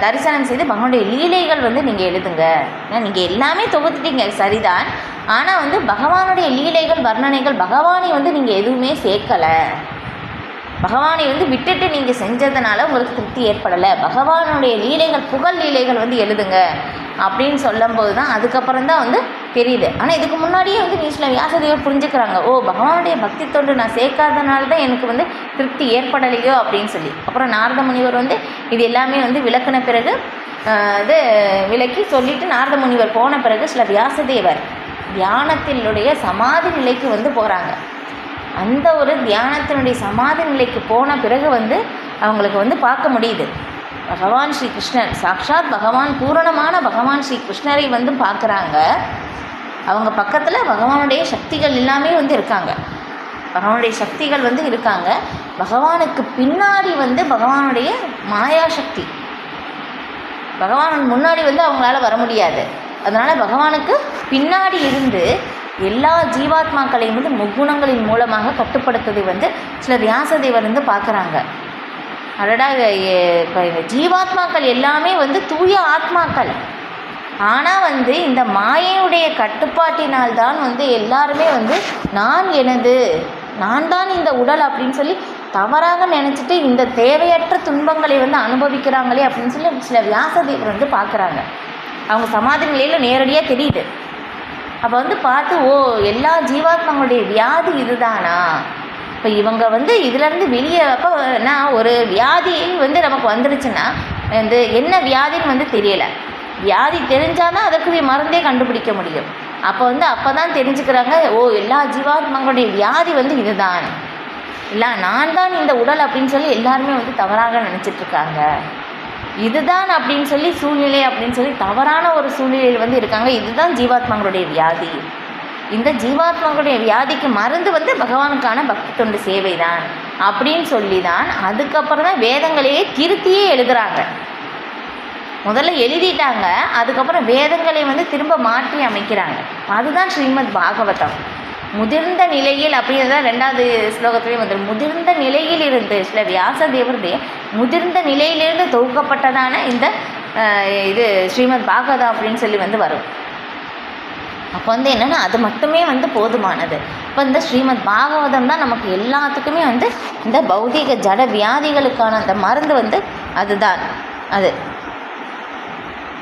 தரிசனம் செய்து பகவானுடைய லீலைகள் வந்து நீங்கள் எழுதுங்க. ஏன்னா நீங்கள் எல்லாமே தொகுத்துட்டீங்க சரிதான், ஆனால் வந்து பகவானுடைய லீலைகள் வர்ணனைகள் பகவானை வந்து நீங்கள் எதுவுமே சேர்க்கலை, பகவானை வந்து விட்டுட்டு நீங்கள் செஞ்சதுனால உங்களுக்கு திருப்தி ஏற்படலை, பகவானுடைய லீலைகள் புகழ் லீலைகள் வந்து எழுதுங்க அப்படின்னு சொல்லும்போது தான் அதுக்கப்புறம் தான் வந்து தெரியுது. ஆனால் இதுக்கு முன்னாடியே வந்து சில வியாசதேவர் புரிஞ்சுக்கிறாங்க, ஓ பகவானுடைய பக்தி தொண்டு நான் சேர்க்காதனால தான் எனக்கு வந்து திருப்தி ஏற்படலையோ அப்படின்னு சொல்லி. அப்புறம் நாரத முனிவர் வந்து இது எல்லாமே வந்து விளக்குன பிறகு இது விளக்கி சொல்லிவிட்டு நாரத முனிவர் போன பிறகு சில வியாசதேவர் தியானத்தினுடைய சமாதி நிலைக்கு வந்து போகிறாங்க. அந்த ஒரு தியானத்தினுடைய சமாதி நிலைக்கு போன பிறகு வந்து அவங்களுக்கு வந்து பார்க்க முடியுது, பகவான் ஸ்ரீ கிருஷ்ணர் சாக்ஷாத் பகவான் பூரணமான பகவான் ஸ்ரீ கிருஷ்ணரை வந்து பார்க்குறாங்க. அவங்க பக்கத்தில் பகவானுடைய சக்திகள் எல்லாமே வந்து இருக்காங்க, பகவானுடைய சக்திகள் வந்து இருக்காங்க. பகவானுக்கு பின்னாடி வந்து பகவானுடைய மாயாசக்தி, பகவான் முன்னாடி வந்து அவங்களால வர முடியாது, அதனால் பகவானுக்கு பின்னாடி இருந்து எல்லா ஜீவாத்மாக்களையும் வந்து முக்குணங்களின் மூலமாக கட்டுப்படுத்துவதை வந்து சில வியாசதேவர் வந்து பார்க்குறாங்க. அடடா, இப்போ இந்த ஜீவாத்மாக்கள் எல்லாமே வந்து தூய ஆத்மாக்கள், ஆனால் வந்து இந்த மாயையுடைய கட்டுப்பாட்டினால்தான் வந்து எல்லாருமே வந்து நான் தான் இந்த உடல் அப்படின்னு சொல்லி தவறாக நினச்சிட்டு இந்த தேவையற்ற துன்பங்களை வந்து அனுபவிக்கிறாங்களே அப்படின்னு சொல்லி சில வியாசதேவர் வந்து பார்க்குறாங்க. அவங்க சமாதி நிலையில் நேரடியாக தெரியுது. அப்போ வந்து பார்த்து, ஓ எல்லா ஜீவாத்மாங்களுடைய வியாதி இதுதானா, இப்போ இவங்க வந்து இதிலேருந்து வெளியே அப்போ நான் ஒரு வியாதி வந்து நமக்கு வந்துருச்சுன்னா வந்து என்ன வியாதின்னு வந்து தெரியலை, வியாதி தெரிஞ்சால் தான் அதற்கு மருந்தே கண்டுபிடிக்க முடியும். அப்போ தான் தெரிஞ்சுக்கிறாங்க, ஓ எல்லா ஜீவாத்மாங்களுடைய வியாதி வந்து இதுதான், இல்லை நான் தான் இந்த உடல் அப்படின்னு சொல்லி எல்லாருமே வந்து தவறாக நினச்சிட்ருக்காங்க. இதுதான் அப்படின்னு சொல்லி சூழ்நிலை அப்படின்னு சொல்லி தவறான ஒரு சூழ்நிலையில் வந்து இருக்காங்க. இதுதான் ஜீவாத்மாங்களுடைய வியாதி. இந்த ஜீவாத்மாங்களுடைய வியாதிக்கு மருந்து வந்து பகவானுக்கான பக்தி தொண்டு சேவை தான் அப்படின்னு சொல்லி தான் அதுக்கப்புறம் தான் வேதங்களையே திருத்தியே எழுதுகிறாங்க. முதல்ல எழுதிட்டாங்க, அதுக்கப்புறம் வேதங்களை வந்து திரும்ப மாற்றி அமைக்கிறாங்க. அதுதான் ஸ்ரீமத் பாகவதம். முதிர்ந்த நிலையில் அப்படின்றத 2வது ஸ்லோகத்துலேயும் வந்துடும். முதிர்ந்த நிலையில் இருந்து சில வியாசதேவருடைய முதிர்ந்த நிலையிலிருந்து தொகுக்கப்பட்டதான இந்த இது ஸ்ரீமத் பாகவதம் அப்படின்னு சொல்லி வந்து வரும். அப்போ வந்து என்னென்னா அது மட்டுமே வந்து போதுமானது. இப்போ இந்த ஸ்ரீமத் பாகவதம் தான் நமக்கு எல்லாத்துக்குமே வந்து இந்த பௌதிக ஜட வியாதிகளுக்கான அந்த மருந்து வந்து அதுதான்.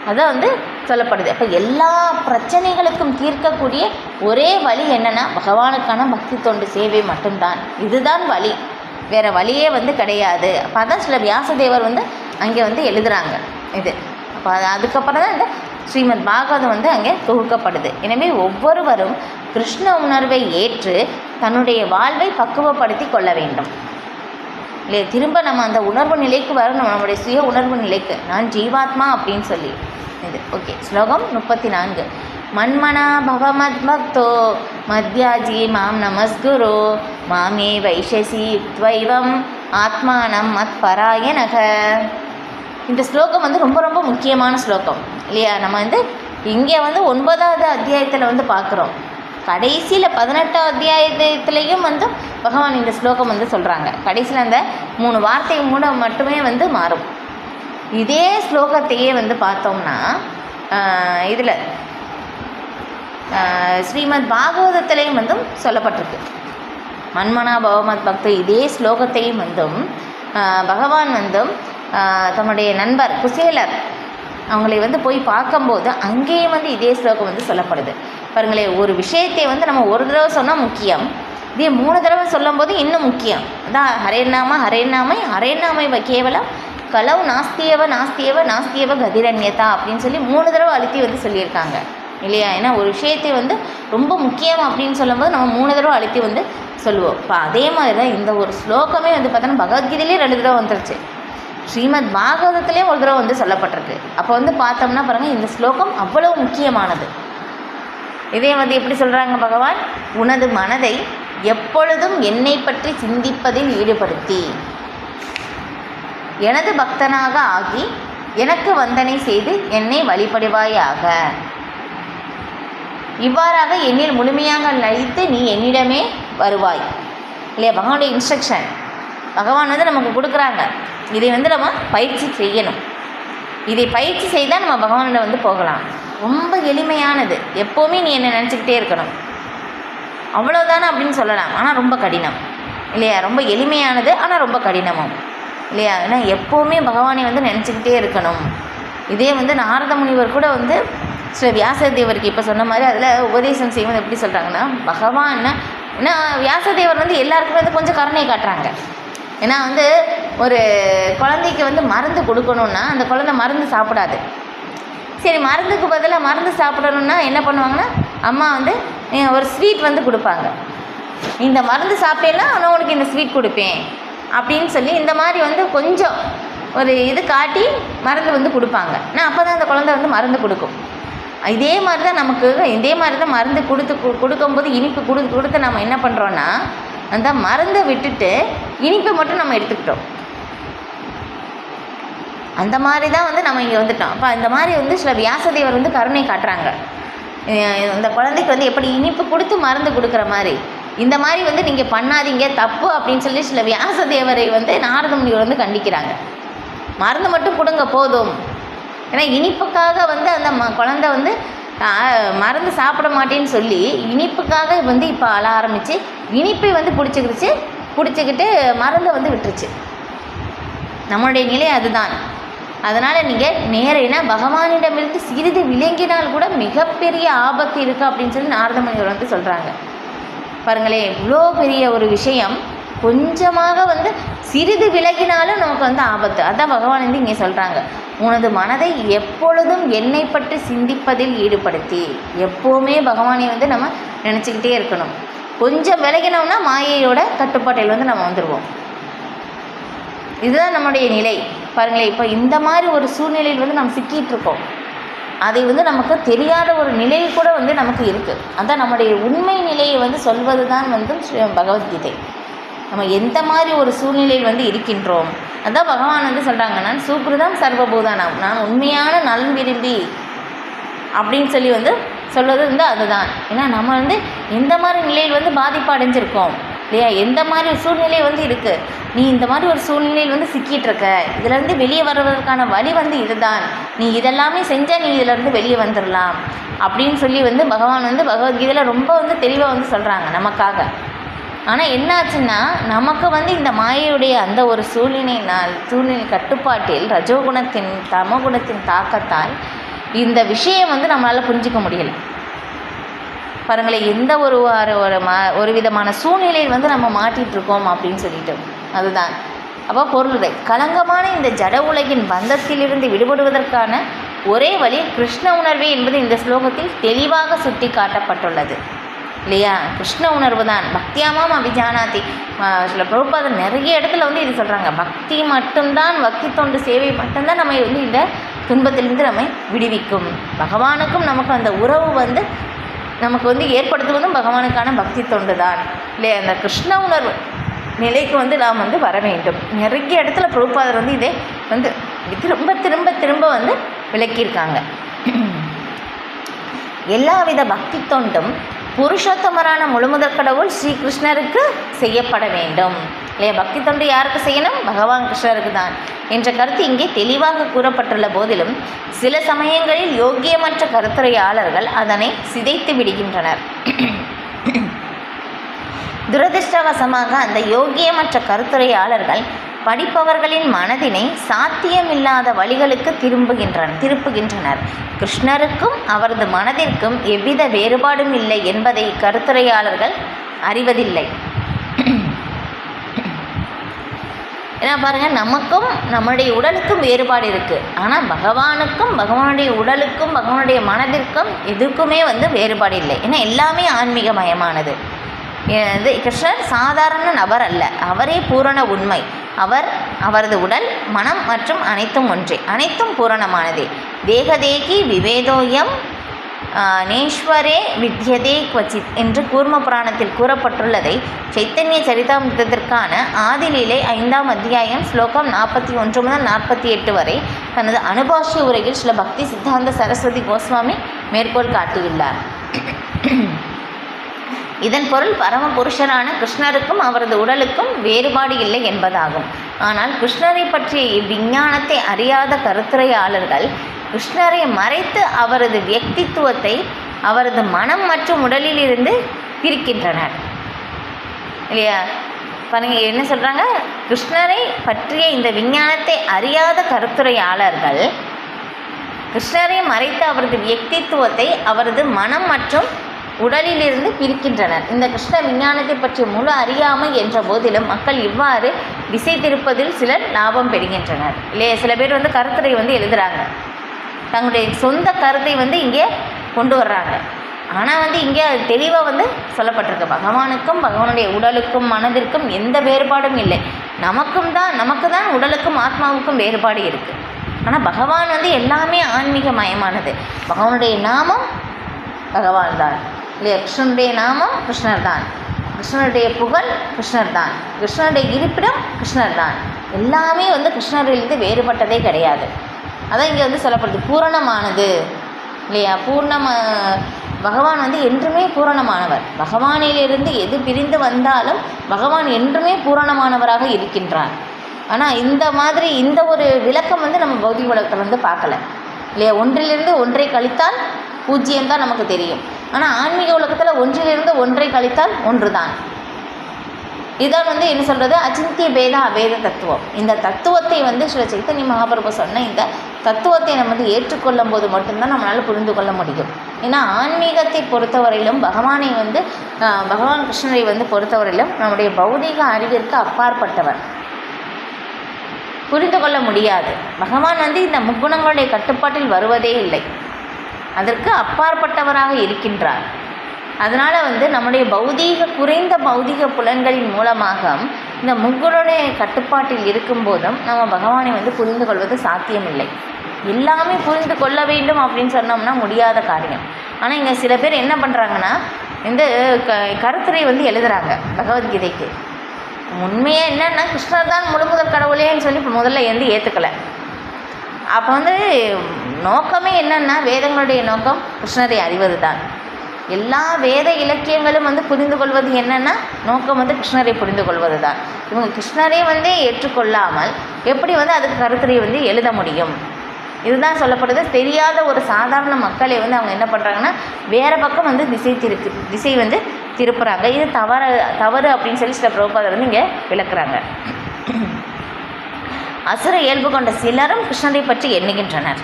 அதான் வந்து சொல்லப்படுது. அப்போ எல்லா பிரச்சனைகளுக்கும் தீர்க்கக்கூடிய ஒரே வழி என்னென்னா பகவானுக்கான பக்தி தொண்டு சேவை மட்டும்தான். இதுதான் வழி, வேறு வழியே வந்து கிடையாது. அப்போ அதான் சில வியாசதேவர் வந்து அங்கே வந்து எழுதுகிறாங்க இது. அப்போ அதுக்கப்புறம் தான் இந்த ஸ்ரீமத் பாகவதம் வந்து அங்கே தொகுக்கப்படுது. எனவே ஒவ்வொருவரும் கிருஷ்ண உணர்வை ஏற்று தன்னுடைய வாழ்வை பக்குவப்படுத்தி கொள்ள வேண்டும் இல்லையா? திரும்ப நம்ம அந்த உணர்வு நிலைக்கு வரணும், நம்முடைய சுய உணர்வு நிலைக்கு, நான் ஜீவாத்மா அப்படின்னு சொல்லி இது. ஓகே, ஸ்லோகம் 34. மன்மனா பவமத் பக்தோ மத்யாஜி மாம் நமஸ்குரு மாமே வைஷசி யுக்த்வைவம் ஆத்மானம் மத் பராயணக. இந்த ஸ்லோகம் வந்து ரொம்ப ரொம்ப முக்கியமான ஸ்லோகம் இல்லையா? நம்ம வந்து இங்கே வந்து 9வது அத்தியாயத்தில் வந்து பார்க்குறோம். கடைசியில் 18வது அத்தியாயத்துலேயும் வந்து பகவான் இந்த ஸ்லோகம் வந்து சொல்கிறாங்க. கடைசியில் அந்த 3 வார்த்தை மட்டுமே வந்து மாறும். இதே ஸ்லோகத்தையே வந்து பார்த்தோம்னா இதில் ஸ்ரீமத் பாகவதத்திலையும் வந்து சொல்லப்பட்டிருக்கு. மன்மனா பவமத் பக்தி இதே ஸ்லோகத்தையும் வந்தும் பகவான் வந்தும் தன்னுடைய நண்பர் குசேலர் அவங்களை வந்து போய் பார்க்கும்போது அங்கேயும் வந்து இதே ஸ்லோகம் வந்து சொல்லப்படுது. பாருங்களேன், ஒரு விஷயத்தை வந்து நம்ம ஒரு தடவை சொன்னால் முக்கியம், இதே 3 தடவை சொல்லும்போது இன்னும் முக்கியம். அதான் ஹரேநாமை கேவலம் கலவு நாஸ்தியவ கதிரண்யதா அப்படின்னு சொல்லி 3 தடவை அழுத்தி வந்து சொல்லியிருக்காங்க இல்லையா? ஏன்னா ஒரு விஷயத்தை வந்து ரொம்ப முக்கியம் அப்படின்னு சொல்லும்போது நம்ம 3 தடவை அழுத்தி வந்து சொல்லுவோம். இப்போ அதே மாதிரி தான் இந்த ஒரு ஸ்லோகமே வந்து பார்த்தோன்னா பகவத்கீதையிலே 2 தடவை வந்துருச்சு, ஸ்ரீமத் பாகவதத்திலேயும் 1 தடவை வந்து சொல்லப்பட்டிருக்கு. அப்போ வந்து பார்த்தோம்னா பாருங்கள், இந்த ஸ்லோகம் அவ்வளவு முக்கியமானது. இதே வந்து எப்படி சொல்கிறாங்க பகவான், உனது மனதை எப்பொழுதும் என்னை பற்றி சிந்திப்பதில் ஈடுபடுத்தி எனது பக்தனாக ஆகி எனக்கு வந்தனை செய்து என்னை வழிபடுவாயாக. இவ்வாறாக என்னில் முழுமையாக லயித்து நீ என்னிடமே வருவாய் இல்லையா? பகவானுடைய இன்ஸ்ட்ரக்ஷன் பகவான் வந்து நமக்கு கொடுக்குறாங்க. இதை வந்து நம்ம பயிற்சி செய்யணும். இதை பயிற்சி செய்தால் நம்ம பகவானிடம் வந்து போகலாம். ரொம்ப எளிமையானது. எப்போவுமே நீ என்னை நினச்சிக்கிட்டே இருக்கணும், அவ்வளோதானே அப்படின்னு சொல்லலாம். ஆனால் ரொம்ப கடினம் இல்லையா? ரொம்ப எளிமையானது ஆனால் ரொம்ப கடினமும் இல்லையா? ஏன்னா எப்போவுமே பகவானை வந்து நினச்சிக்கிட்டே இருக்கணும். இதே வந்து நாரத முனிவர் கூட வந்து சில வியாசதேவருக்கு இப்போ சொன்ன மாதிரி அதில் உபதேசம் செய்வது எப்படி சொல்கிறாங்கன்னா, பகவான் ஏன்னா வியாசதேவர் வந்து எல்லாருக்குமே வந்து கொஞ்சம் கருணை காட்டுறாங்க. ஏன்னா வந்து ஒரு குழந்தைக்கு வந்து மருந்து கொடுக்கணுன்னா அந்த குழந்தை மருந்து சாப்பிடாது. சரி, மருந்துக்கு பதிலாக மருந்து சாப்பிடணுன்னா என்ன பண்ணுவாங்கன்னா, அம்மா வந்து ஒரு ஸ்வீட் வந்து கொடுப்பாங்க. இந்த மருந்து சாப்பிட்டேன்னா நான் உனக்கு இந்த ஸ்வீட் கொடுப்பேன் அப்படின்னு சொல்லி இந்த மாதிரி வந்து கொஞ்சம் ஒரு இது காட்டி மருந்து வந்து கொடுப்பாங்க. நான் அப்போ தான் அந்த குழந்தை வந்து மருந்து கொடுக்கும். இதே மாதிரி தான் நமக்கு இதே மாதிரி தான் மருந்து கொடுக்கும்போது இனிப்பு கொடுத்து நம்ம என்ன பண்ணுறோன்னா, அந்த மருந்தை விட்டுட்டு இனிப்பை மட்டும் நம்ம எடுத்துக்கிட்டோம். அந்த மாதிரி தான் வந்து நம்ம இங்கே வந்துட்டோம். அப்போ இந்த மாதிரி வந்து சில வியாசதேவர் வந்து கருணை காட்டுறாங்க. இந்த குழந்தைக்கு வந்து எப்படி இனிப்பு கொடுத்து மருந்து கொடுக்குற மாதிரி இந்த மாதிரி வந்து நீங்கள் பண்ணாதீங்க, தப்பு அப்படின்னு சொல்லி சில வியாசதேவரை வந்து நாரத முனிவர் வந்து கண்டிக்கிறாங்க. மருந்து மட்டும் கொடுங்க போதும். ஏன்னா இனிப்புக்காக வந்து அந்த குழந்தை வந்து மருந்து சாப்பிட மாட்டேன்னு சொல்லி இனிப்புக்காக வந்து இப்போ அழ ஆரம்பித்து இனிப்பை வந்து பிடிச்சிக்கிட்டு மருந்தை வந்து விட்டுருச்சு. நம்மளுடைய நிலை அதுதான். அதனால் நீங்கள் நேரேனா பகவானிடமிருந்து சிறிது விளங்கினால் கூட மிகப்பெரிய ஆபத்து இருக்குது அப்படின்னு சொல்லி நாரத முனிவர் வந்து சொல்கிறாங்க. பாருங்களேன், இவ்வளோ பெரிய ஒரு விஷயம் கொஞ்சமாக வந்து சிறிது விலகினாலும் நமக்கு வந்து ஆபத்து. அதான் பகவான் வந்து இங்கே சொல்கிறாங்க, உனது மனதை எப்பொழுதும் என்னை பற்றி சிந்திப்பதில் ஈடுபடுத்தி. எப்போவுமே பகவானை வந்து நம்ம நினச்சிக்கிட்டே இருக்கணும். கொஞ்சம் விலகினோம்னா மாயையோட கட்டுப்பாட்டில் வந்து நம்ம வந்துடுவோம். இதுதான் நம்முடைய நிலை. பாருங்களேன், இப்போ இந்த மாதிரி ஒரு சூழ்நிலையில் வந்து நம்ம சிக்கிட்டு இருக்கோம். அதை வந்து நமக்கு தெரியாத ஒரு நிலை கூட வந்து நமக்கு இருக்குது. அதான் நம்முடைய உண்மை நிலையை வந்து சொல்வது தான் வந்து பகவத்கீதை. நம்ம எந்த மாதிரி ஒரு சூழ்நிலையில் வந்து இருக்கின்றோம், அதான் பகவான் வந்து சொல்கிறாங்க, நான் சூக்ருதம் சர்வபூதானம், நான் உண்மையான நலன் விரும்பி அப்படின்னு சொல்லி வந்து சொல்வது வந்து அதுதான். ஏன்னா நம்ம வந்து எந்த மாதிரி நிலையில் வந்து பாதிப்பு அடைஞ்சிருக்கோம் இல்லையா, எந்த மாதிரி சூழ்நிலை வந்து இருக்குது, நீ இந்த மாதிரி ஒரு சூழ்நிலையில் வந்து சிக்கிட்டு இருக்க, இதிலேருந்து வெளியே வருவதற்கான வழி வந்து இதுதான், நீ இதெல்லாமே செஞ்சால் நீ இதிலேருந்து வெளியே வந்துடலாம் அப்படின்னு சொல்லி வந்து பகவான் வந்து பகவத்கீதையில் ரொம்ப வந்து தெளிவாக வந்து சொல்கிறாங்க நமக்காக. ஆனால் என்னாச்சுன்னா, நமக்கு வந்து இந்த மாயையுடைய அந்த ஒரு சூழ்நிலை கட்டுப்பாட்டில் ரஜோகுணத்தின் தமகுணத்தின் தாக்கத்தால் இந்த விஷயம் வந்து நம்மளால் புரிஞ்சிக்க முடியலை. பாருங்களேன், எந்த ஒரு விதமான சூழ்நிலையில் வந்து நம்ம மாட்டிகிட்ருக்கோம் அப்படின்னு சொல்லிட்டு. அதுதான் அப்போ பொருளுரை களங்கமான இந்த ஜட உலகின் பந்தத்திலிருந்து விடுபடுவதற்கான ஒரே வழி கிருஷ்ண உணர்வே என்பது இந்த ஸ்லோகத்தில் தெளிவாக சுட்டி காட்டப்பட்டுள்ளது இல்லையா. கிருஷ்ண உணர்வு தான். பக்தியாமாம் அபிஜானாதி. சில பிரபுபாதர் நிறைய இடத்துல வந்து இது சொல்கிறாங்க, பக்தி மட்டும்தான், பக்தி தொண்டு சேவை மட்டும்தான் நம்ம வந்து இந்த துன்பத்திலிருந்து நம்மை விடுவிக்கும். பகவானுக்கும் நமக்கு அந்த உறவு வந்து நமக்கு வந்து ஏற்படுத்துவதும் பகவானுக்கான பக்தி தொண்டு தான் இல்லையா. அந்த கிருஷ்ண உணர்வு நிலைக்கு வந்து நாம் வந்து வர வேண்டும். நிறைய இடத்துல பிரபுபாதர் வந்து இதை வந்து திரும்ப திரும்ப திரும்ப வந்து விளக்கியிருக்காங்க. எல்லாவித பக்தி தொண்டும் புருஷோத்தமரான முழுமுதற் கடவுள் ஸ்ரீகிருஷ்ணருக்கு செய்யப்பட வேண்டும் இல்லையா. பக்தி தொண்டு யாருக்கு செய்யணும்? பகவான் கிருஷ்ணருக்கு தான் என்ற கருத்து இங்கே தெளிவாக கூறப்பட்டுள்ள போதிலும் சில சமயங்களில் யோக்கியமற்ற கருத்துரையாளர்கள் அதனை சிதைத்து விடுகின்றனர். துரதிர்ஷ்டவசமாக அந்த யோக்கியமற்ற கருத்துரையாளர்கள் படிப்பவர்களின் மனதினை சாத்தியமில்லாத வழிகளுக்கு திருப்புகின்றனர். கிருஷ்ணருக்கும் அவரது மனதிற்கும் எவ்வித வேறுபாடும் இல்லை என்பதை கருத்துரையாளர்கள் அறிவதில்லை. ஏன்னா பாருங்கள், நமக்கும் நம்மளுடைய உடலுக்கும் வேறுபாடு இருக்குது. ஆனால் பகவானுக்கும் பகவானுடைய உடலுக்கும் பகவானுடைய மனதிற்கும் எதுக்குமே வந்து வேறுபாடு இல்லை. ஏன்னா எல்லாமே ஆன்மீகமயமானது. கிருஷ்ணர் சாதாரண நபர் அல்ல, அவரே பூரண உண்மை. அவரது உடல், மனம் மற்றும் அனைத்தும் ஒன்றே, அனைத்தும் பூரணமானதே. தேகதேகி விவேதோயம் நேஸ்வரே வித்யதே குவச்சித் என்று கூர்ம புராணத்தில் கூறப்பட்டுள்ளதை சைத்தன்ய சரிதாமிர்தத்திற்கான ஆதிலீலை 5ஆம் அத்தியாயம் ஸ்லோகம் 41 முதல் 48 வரை தனது அனுபாஷ்ய உரையில் ஸ்ரீல பக்தி சித்தாந்த சரஸ்வதி கோஸ்வாமி மேற்கோள் காட்டியுள்ளார். இதன் பொருள் பரம புருஷரான கிருஷ்ணருக்கும் அவரது உடலுக்கும் வேறுபாடு இல்லை என்பதாகும். ஆனால் கிருஷ்ணரை பற்றிய இவ்விஞ்ஞானத்தை அறியாத கருத்துரையாளர்கள் கிருஷ்ணரை மறைத்து அவரது வியக்தித்துவத்தை அவரது மனம் மற்றும் உடலில் இருந்து பிரிக்கின்றனர் இல்லையா. பாருங்க என்ன சொல்கிறாங்க, கிருஷ்ணரை பற்றிய இந்த விஞ்ஞானத்தை அறியாத கருத்துரையாளர்கள் கிருஷ்ணரை மறைத்து அவரது வியக்தித்துவத்தை அவரது மனம் மற்றும் உடலிலிருந்து பிரிக்கின்றனர். இந்த கிருஷ்ண விஞ்ஞானத்தை பற்றி முழு அறியாமை என்ற போதிலும் மக்கள் இவ்வாறு திசை திருப்பதில் சிலர் லாபம் பெறுகின்றனர் இல்லையா. சில பேர் வந்து கருத்துரை வந்து எழுதுகிறாங்க, தங்களுடைய சொந்த கருத்தை வந்து இங்கே கொண்டு வர்றாங்க. ஆனால் வந்து இங்கே அது தெளிவாக வந்து சொல்லப்பட்டிருக்கு, பகவானுக்கும் பகவானுடைய உடலுக்கும் மனதிற்கும் எந்த வேறுபாடும் இல்லை. நமக்கு தான் உடலுக்கும் ஆத்மாவுக்கும் வேறுபாடு இருக்குது. ஆனால் பகவான் வந்து எல்லாமே ஆன்மீகமயமானது. பகவானுடைய நாமம் பகவான் தான் இல்லையா. கிருஷ்ணனுடைய நாமம் கிருஷ்ணர் தான், கிருஷ்ணனுடைய புகழ் கிருஷ்ணர் தான், கிருஷ்ணனுடைய இருப்பிடம் கிருஷ்ணர் தான். எல்லாமே வந்து கிருஷ்ணரிலிருந்து வேறுபட்டதே கிடையாது. அதான் இங்கே வந்து சொல்லப்படுது பூரணமானது இல்லையா. பகவான் வந்து என்றுமே பூரணமானவர். பகவானிலிருந்து எது பிரிந்து வந்தாலும் பகவான் என்றுமே பூரணமானவராக இருக்கின்றார். ஆனால் இந்த ஒரு விளக்கம் வந்து நம்ம பௌதிக உலகத்தில் வந்து பார்க்கல இல்லையா. ஒன்றிலிருந்து ஒன்றை கழித்தால் பூஜ்ஜியம்தான் நமக்கு தெரியும். ஆனால் ஆன்மீக உலகத்தில் ஒன்றிலிருந்து ஒன்றை கழித்தால் ஒன்று தான். இதுதான் வந்து என்ன சொல்கிறது, அச்சிந்திய பேத அபேத தத்துவம். இந்த தத்துவத்தை வந்து ஸ்ரீ சைத்தன்ய மகாபிரபு சொன்ன இந்த தத்துவத்தை நம்ம வந்து ஏற்றுக்கொள்ளும் போது மட்டும்தான் நம்மளால் புரிந்து கொள்ள முடியும். ஏன்னா ஆன்மீகத்தை பொறுத்தவரையிலும் பகவான் கிருஷ்ணரை வந்து பொறுத்தவரையிலும் நம்முடைய பௌதிக அறிவிற்கு அப்பாற்பட்டவர், புரிந்து கொள்ள முடியாது. பகவான் வந்து இந்த முக்குணங்களுடைய கட்டுப்பாட்டில் வருவதே இல்லை, அதற்கு அப்பாற்பட்டவராக இருக்கின்றார். அதனால் வந்து நம்முடைய குறைந்த பௌதீக புலன்களின் மூலமாக இந்த முக்களுடைய கட்டுப்பாட்டில் இருக்கும்போதும் நம்ம பகவானை வந்து புரிந்து கொள்வது சாத்தியமில்லை. எல்லாமே புரிந்து கொள்ள வேண்டும் அப்படின்னு சொன்னோம்னா முடியாத காரியம். ஆனால் இங்கே சில பேர் என்ன பண்ணுறாங்கன்னா, இந்த கருத்துரை வந்து எழுதுகிறாங்க பகவத்கீதைக்கு. உண்மையாக என்னென்னா கிருஷ்ணர் தான் முழுமுதல் கடவுளேன்னு சொல்லி இப்போ முதல்ல ஏற்றுக்கலை. அப்போ வந்து நோக்கமே என்னென்னா, வேதங்களுடைய நோக்கம் கிருஷ்ணரை அறிவது தான். எல்லா வேத இலக்கியங்களும் வந்து புரிந்து கொள்வது என்னென்னா, நோக்கம் வந்து கிருஷ்ணரை புரிந்து கொள்வது தான். இவங்க கிருஷ்ணரை வந்து ஏற்றுக்கொள்ளாமல் எப்படி வந்து அதுக்கு கருத்துரை வந்து எழுத முடியும்? இதுதான் சொல்லப்படுது. தெரியாத ஒரு சாதாரண மக்களை வந்து அவங்க என்ன பண்ணுறாங்கன்னா, வேறு பக்கம் வந்து திசை வந்து திருப்புறாங்க. இது தவறு அப்படின்னு சொல்லி சில பிரபுபாதர் வந்து இங்கே விளக்குறாங்க. அசுர இயல்பு கொண்ட சிலரும் கிருஷ்ணரை பற்றி எண்ணுகின்றனர்.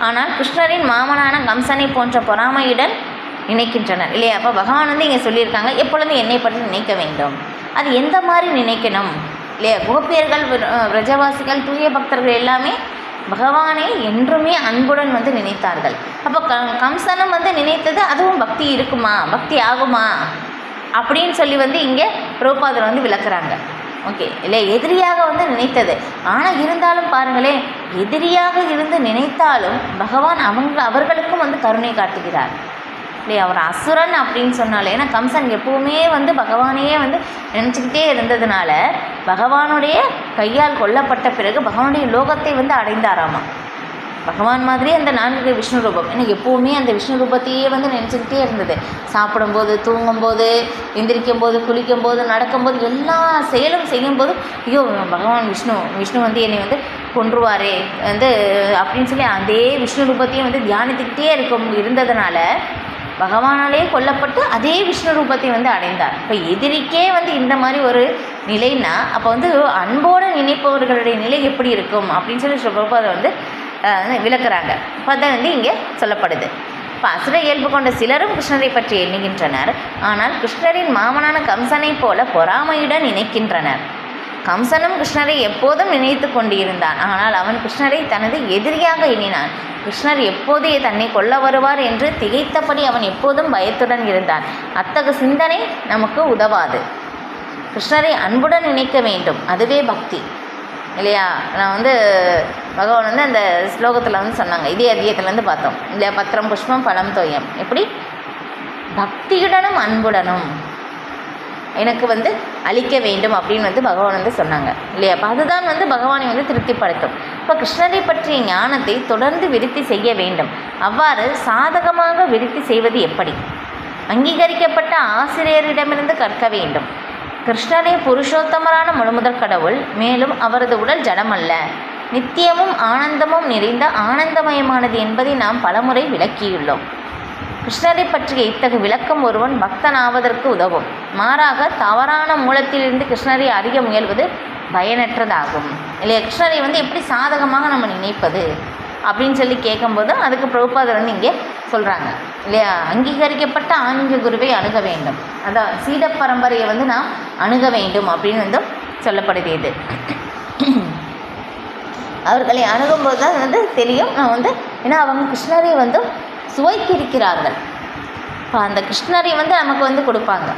ஆனால் கிருஷ்ணரின் மாமனான கம்சனை போன்ற பொறாமையுடன் நினைக்கின்றனர் இல்லையா? அப்போ பகவான் வந்து இங்கே சொல்லியிருக்காங்க, எப்பொழுதும் என்னை பற்றி நினைக்க வேண்டும். அது எந்த மாதிரி நினைக்கணும் இல்லையா? கோபியர்கள், பிரஜவாசிகள், தூய பக்தர்கள் எல்லாமே பகவானை என்றுமே அன்புடன் வந்து நினைத்தார்கள். அப்போ கம்சனும் வந்து நினைத்தது, அதுவும் பக்தி இருக்குமா, பக்தி ஆகுமா அப்படின்னு சொல்லி வந்து இங்கே பிரபுபாதர் வந்து விளக்குறாங்க. ஓகே இல்லை, எதிரியாக வந்து நினைத்தது. ஆனால் இருந்தாலும் பாருங்களேன், எதிரியாக இருந்து நினைத்தாலும் பகவான் அவர்களுக்கும் வந்து கருணை காட்டுகிறார் இல்லையா? அவர் அசுரன் அப்படின்னு சொன்னாலே, ஏன்னா கம்சன் எப்பவுமே வந்து பகவானையே வந்து நினச்சிக்கிட்டே இருந்ததுனால பகவானுடைய கையால் கொல்லப்பட்ட பிறகு பகவானுடைய லோகத்தை வந்து அடைந்தாராமா. பகவான் மாதிரி அந்த 4 விஷ்ணு ரூபம், ஏன்னா எப்போவுமே அந்த விஷ்ணு ரூபத்தையே வந்து நினச்சிக்கிட்டே இருந்தது. சாப்பிடும்போது, தூங்கும்போது, எந்திரிக்கும் போது, குளிக்கும்போது, நடக்கும்போது, எல்லா செயலும் செய்யும்போது, ஐயோ பகவான் விஷ்ணு வந்து என்னை வந்து கொன்றுவாரே வந்து அப்படின்னு சொல்லி அதே விஷ்ணு ரூபத்தையும் வந்து தியானித்துக்கிட்டே இருந்ததுனால பகவானாலே கொல்லப்பட்டு அதே விஷ்ணு ரூபத்தை வந்து அடைந்தார். இப்போ எதிரிக்கே வந்து இந்த மாதிரி ஒரு நிலைன்னா, அப்போ வந்து அன்போடு நினைப்பவர்களுடைய நிலை எப்படி இருக்கும் அப்படின்னு சொல்லி பிரபுபாதை வந்து விளக்குறாங்க. இப்போ அதான் வந்து இங்கே சொல்லப்படுது. இப்போ அசுர இயல்பு கொண்ட சிலரும் கிருஷ்ணரை பற்றி எண்ணுகின்றனர். ஆனால் கிருஷ்ணரின் மாமனான கம்சனை போல பொறாமையுடன் நினைக்கின்றனர். கம்சனும் கிருஷ்ணரை எப்போதும் நினைத்து கொண்டிருந்தான். ஆனால் அவன் கிருஷ்ணரை தனது எதிரியாக எண்ணினான். கிருஷ்ணர் எப்போது தன்னை கொல்ல வருவார் என்று திகைத்தபடி அவன் எப்போதும் பயத்துடன் இருந்தான். அத்தகைய சிந்தனை நமக்கு உதவாது. கிருஷ்ணரை அன்புடன் நினைக்க வேண்டும், அதுவே பக்தி இல்லையா? நான் வந்து பகவான் வந்து அந்த ஸ்லோகத்தில் வந்து சொன்னாங்க, இதே அதிகத்துலேருந்து பார்த்தோம் இல்லையா? பத்திரம் புஷ்பம் பழம் தோயம், எப்படி பக்தியுடனும் அன்புடனும் எனக்கு வந்து அளிக்க வேண்டும் அப்படின்னு வந்து பகவான் வந்து சொன்னாங்க இல்லையா? அப்போ அதுதான் வந்து பகவானை வந்து திருப்திப்படுத்தும். இப்போ கிருஷ்ணரை பற்றிய ஞானத்தை தொடர்ந்து விருத்தி செய்ய வேண்டும். அவ்வாறு சாதகமாக விருத்தி செய்வது எப்படி? அங்கீகரிக்கப்பட்ட ஆசிரியரிடமிருந்து கற்க வேண்டும். கிருஷ்ணரே புருஷோத்தமரான முழுமுதற் கடவுள். மேலும் அவரது உடல் ஜடமல்ல, நித்தியமும் ஆனந்தமும் நிறைந்த ஆனந்தமயமானது என்பதை நாம் பலமுறை விளக்கியுள்ளோம். கிருஷ்ணரை பற்றிய இத்தகைய விளக்கம் ஒருவன் பக்தனாவதற்கு உதவும். மாறாக தவறான மூலத்திலிருந்து கிருஷ்ணரை அறிய முயல்வது பயனற்றதாகும் இல்லையா? கிருஷ்ணரை வந்து எப்படி சாதகமாக நம்ம நினைப்பது அப்படின்னு சொல்லி கேட்கும்போது அதுக்கு பிரபுபாதர் வந்து இங்கே சொல்கிறாங்க இல்லையா? அங்கீகரிக்கப்பட்ட ஆன்மீக குருவை அணுக வேண்டும். அதான் சீட பரம்பரையை வந்து நாம் அணுக வேண்டும் அப்படின்னு வந்து சொல்லப்படுகிறது. அவர்களை அணுகும்போது தான் வந்து தெரியும் நான் வந்து, ஏன்னா அவங்க கிருஷ்ணரை வந்து சுவைத்திருக்கிறார்கள். இப்போ அந்த கிருஷ்ணரை வந்து நமக்கு வந்து கொடுப்பாங்க.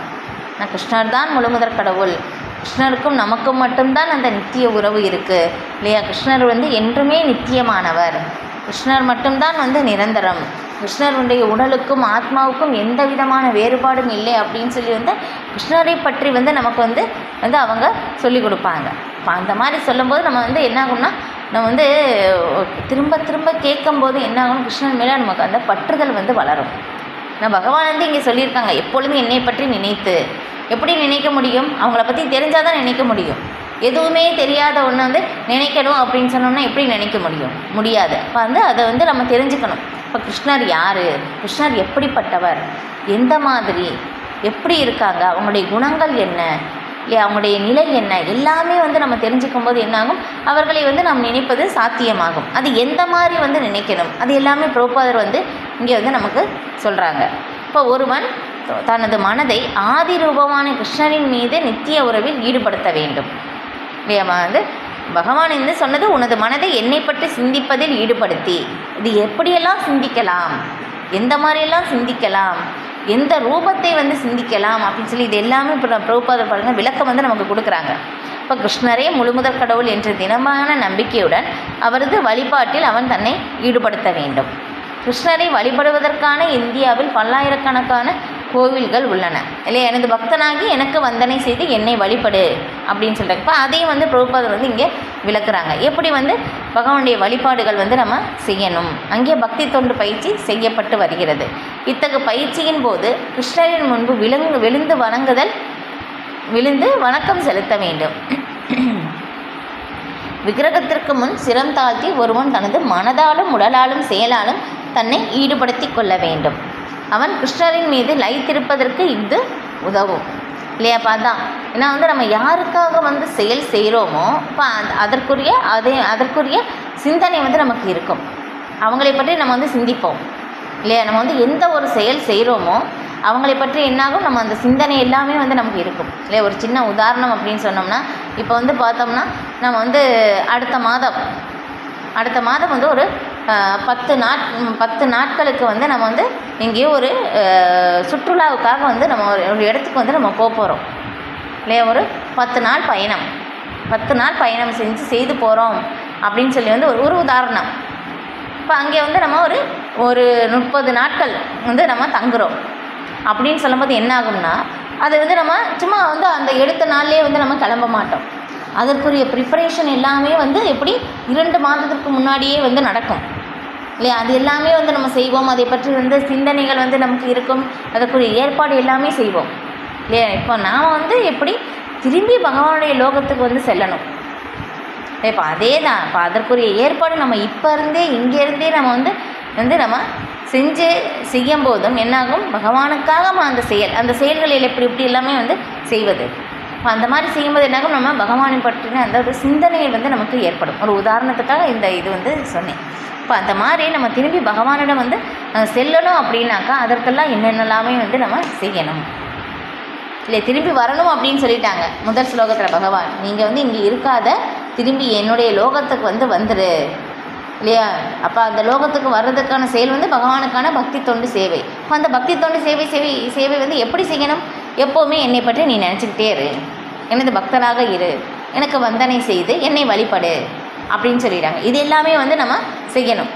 நான் கிருஷ்ணர் தான் முழுமுதற் கடவுள், கிருஷ்ணருக்கும் நமக்கும் மட்டும்தான் அந்த நித்திய உறவு இருக்குது இல்லையா? கிருஷ்ணர் வந்து என்றுமே நித்தியமானவர், கிருஷ்ணர் மட்டும்தான் வந்து நிரந்தரம், கிருஷ்ணருடைய உடலுக்கும் ஆத்மாவுக்கும் எந்த விதமான வேறுபாடும் இல்லை அப்படின்னு சொல்லி வந்து கிருஷ்ணரை பற்றி வந்து நமக்கு வந்து அவங்க சொல்லிக் கொடுப்பாங்க. இப்போ அந்த மாதிரி சொல்லும்போது நம்ம வந்து என்ன ஆகும்னா, நம்ம வந்து திரும்ப திரும்ப கேட்கும்போது என்ன ஆகும், கிருஷ்ணன் மேலே நமக்கு அந்த பற்றுதல் வந்து வளரும். நான் பகவான் வந்து இங்கே சொல்லியிருக்காங்க, எப்பொழுதும் என்னை பற்றி நினைத்து. எப்படி நினைக்க முடியும்? அவங்கள பற்றி தெரிஞ்சால் தான் நினைக்க முடியும். எதுவுமே தெரியாத ஒன்று வந்து நினைக்கணும் அப்படின்னு சொன்னோம்னா எப்படி நினைக்க முடியாது. இப்போ வந்து அதை வந்து நம்ம தெரிஞ்சுக்கணும். இப்போ கிருஷ்ணர் யார், கிருஷ்ணர் எப்படிப்பட்டவர், எந்த மாதிரி எப்படி இருக்காங்க, அவங்களுடைய குணங்கள் என்ன இல்லையா, அவங்களுடைய நிலை என்ன, எல்லாமே வந்து நம்ம தெரிஞ்சுக்கும் போது என்னாகும், அவர்களை வந்து நாம் நினைப்பது சாத்தியமாகும். அது எந்த மாதிரி வந்து நினைக்கணும், அது எல்லாமே பிரபுபாதர் வந்து இங்கே வந்து நமக்கு சொல்கிறாங்க. இப்போ ஒருவன் தனது மனதை ஆதி ரூபமான கிருஷ்ணரின் மீது நித்திய உறவில் ஈடுபடுத்த வேண்டும் இல்லையா? வந்து பகவான் வந்து சொன்னது, உனது மனதை என்னை பற்றி சிந்திப்பதில் ஈடுபடுத்தி. இது எப்படியெல்லாம் சிந்திக்கலாம், எந்த மாதிரியெல்லாம் சிந்திக்கலாம், எந்த ரூபத்தை வந்து சிந்திக்கலாம் அப்படின்னு சொல்லி இது எல்லாமே இப்போ பிரபுபாதர் பாருங்கள் விளக்கம் வந்து நமக்கு கொடுக்குறாங்க. இப்போ கிருஷ்ணரே முழுமுதற் கடவுள் என்ற தினமான நம்பிக்கையுடன் அவரது வழிபாட்டில் அவன் தன்னை ஈடுபடுத்த வேண்டும். கிருஷ்ணரை வழிபடுவதற்கான இந்தியாவில் பல்லாயிரக்கணக்கான கோவில்கள் உள்ளன இல்லையா. எனது பக்தனாகி எனக்கு வந்தனை செய்து என்னை வழிபடு அப்படின்னு சொல்கிறாங்க. இப்போ அதையும் வந்து பிரபுபாதர் வந்து இங்கே விளக்குறாங்க. எப்படி வந்து பகவானுடைய வழிபாடுகள் வந்து நம்ம செய்யணும். அங்கே பக்தி தொண்டு பயிற்சி செய்யப்பட்டு வருகிறது. இத்தகைய பயிற்சியின் போது கிருஷ்ணரின் முன்பு விழுந்து வணக்கம் செலுத்த வேண்டும். விக்கிரகத்திற்கு முன் சிரம் தாழ்த்தி ஒருவன் தனது மனதாலும் உடலாலும் செயலாலும் தன்னை ஈடுபடுத்தி கொள்ள வேண்டும். அவன் கிருஷ்ணரின் மீது லயித்திருப்பதற்கு இது உதவும் இல்லையாப்பா. தான் ஏன்னா வந்து நம்ம யாருக்காக வந்து செயல் செய்கிறோமோ இப்போ அதற்குரிய சிந்தனை வந்து நமக்கு இருக்கும். அவங்களை பற்றி நம்ம வந்து சிந்திப்போம் இல்லையா. நம்ம வந்து எந்த ஒரு செயல் செய்கிறோமோ அவங்களை பற்றி என்னாகும், நம்ம அந்த சிந்தனை எல்லாமே வந்து நமக்கு இருக்கும் இல்லையா. ஒரு சின்ன உதாரணம் அப்படின்னு சொன்னோம்னா இப்போ வந்து பார்த்தோம்னா நம்ம வந்து அடுத்த மாதம் வந்து ஒரு 10 நாட்களுக்கு வந்து நம்ம வந்து எங்கேயோ ஒரு சுற்றுலாவுக்காக வந்து நம்ம ஒரு இடத்துக்கு வந்து நம்ம போகிறோம் இல்லையா. ஒரு 10 நாள் பயணம் செய்து போகிறோம் அப்படின்னு சொல்லி வந்து ஒரு உதாரணம். இப்போ அங்கே வந்து நம்ம ஒரு 30 நாட்கள் வந்து நம்ம தங்குறோம் அப்படின்னு சொல்லும்போது என்ன ஆகும்னா அது வந்து நம்ம சும்மா வந்து அந்த எடுத்த நாள்லேயே வந்து நம்ம கிளம்ப மாட்டோம். அதற்குரிய ப்ரிப்பரேஷன் எல்லாமே வந்து எப்படி 2 மாதத்துக்கு முன்னாடியே வந்து நடக்கும் இல்லையா. அது எல்லாமே வந்து நம்ம செய்வோம். அதை பற்றி வந்து சிந்தனைகள் வந்து நமக்கு இருக்கும். அதற்குரிய ஏற்பாடு எல்லாமே செய்வோம் இல்லையா. இப்போ நாம் வந்து எப்படி திரும்பி பகவானுடைய லோகத்துக்கு வந்து செல்லணும். இப்போ அதே தான். இப்போ அதற்குரிய ஏற்பாடு நம்ம இப்போ இருந்தே இங்கேருந்தே நம்ம வந்து நம்ம செய்யும் போதும் என்னாகும், பகவானுக்காக அந்த செயல்களில் எப்படி எல்லாமே வந்து செய்வது. அந்த மாதிரி செய்யும்போது என்னாகும், நம்ம பகவானை பற்றின அந்த ஒரு சிந்தனைகள் வந்து நமக்கு ஏற்படும். ஒரு உதாரணத்துக்காக இது வந்து சொன்னேன். இப்போ அந்த மாதிரி நம்ம திரும்பி பகவானிடம் வந்து செல்லணும் அப்படின்னாக்கா அதற்கெல்லாம் என்னென்னலாமே வந்து நம்ம செய்யணும் இல்லை. திரும்பி வரணும் அப்படின்னு சொல்லிட்டாங்க முதல் ஸ்லோகத்தில் பகவான். நீங்கள் வந்து இங்கே இருக்காத, திரும்பி என்னுடைய லோகத்துக்கு வந்து வந்துடு இல்லையா. அப்போ அந்த லோகத்துக்கு வர்றதுக்கான செயல் வந்து பகவானுக்கான பக்தி தொண்டு சேவை. இப்போ அந்த பக்தி தொண்டு சேவை வந்து எப்படி செய்யணும், எப்போவுமே என்னை பற்றி நீ நினச்சிக்கிட்டே இரு, எனது பக்தராக இரு, எனக்கு வந்தனை செய்து என்னை வழிபடு அப்படின்னு சொல்லிடுறாங்க. இது எல்லாமே வந்து நம்ம செய்யணும்.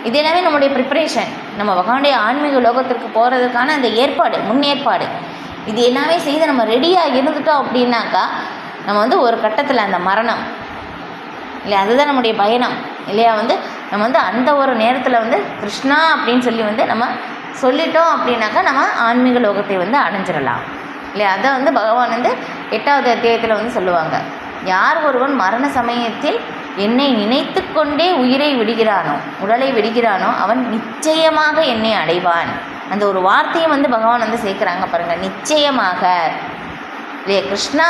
இது எல்லாமே நம்முடைய ப்ரிப்பரேஷன். நம்ம பகவானுடைய ஆன்மீக லோகத்திற்கு போகிறதுக்கான அந்த முன்னேற்பாடு இது எல்லாமே செய்து நம்ம ரெடியாக இருந்துட்டோம் அப்படின்னாக்கா நம்ம வந்து ஒரு கட்டத்தில் அந்த மரணம் இல்லையா, அதுதான் நம்முடைய பயணம் இல்லையா. வந்து நம்ம வந்து அந்த ஒரு நேரத்தில் வந்து கிருஷ்ணா அப்படின்னு சொல்லி வந்து நம்ம சொல்லிட்டோம் அப்படின்னாக்கா நம்ம ஆன்மீக லோகத்தை வந்து அடைஞ்சிடலாம் இல்லையா. அதை வந்து பகவான் வந்து 8வது அத்தியாயத்தில் வந்து சொல்லுவாங்க. யார் ஒருவன் மரண சமயத்தில் என்னை நினைத்து கொண்டே உடலை விடுகிறானோ அவன் நிச்சயமாக என்னை அடைவான். அந்த ஒரு வார்த்தையை வந்து பகவான் வந்து சேர்க்குறாங்க பாருங்கள், நிச்சயமாக இல்லையா. கிருஷ்ணா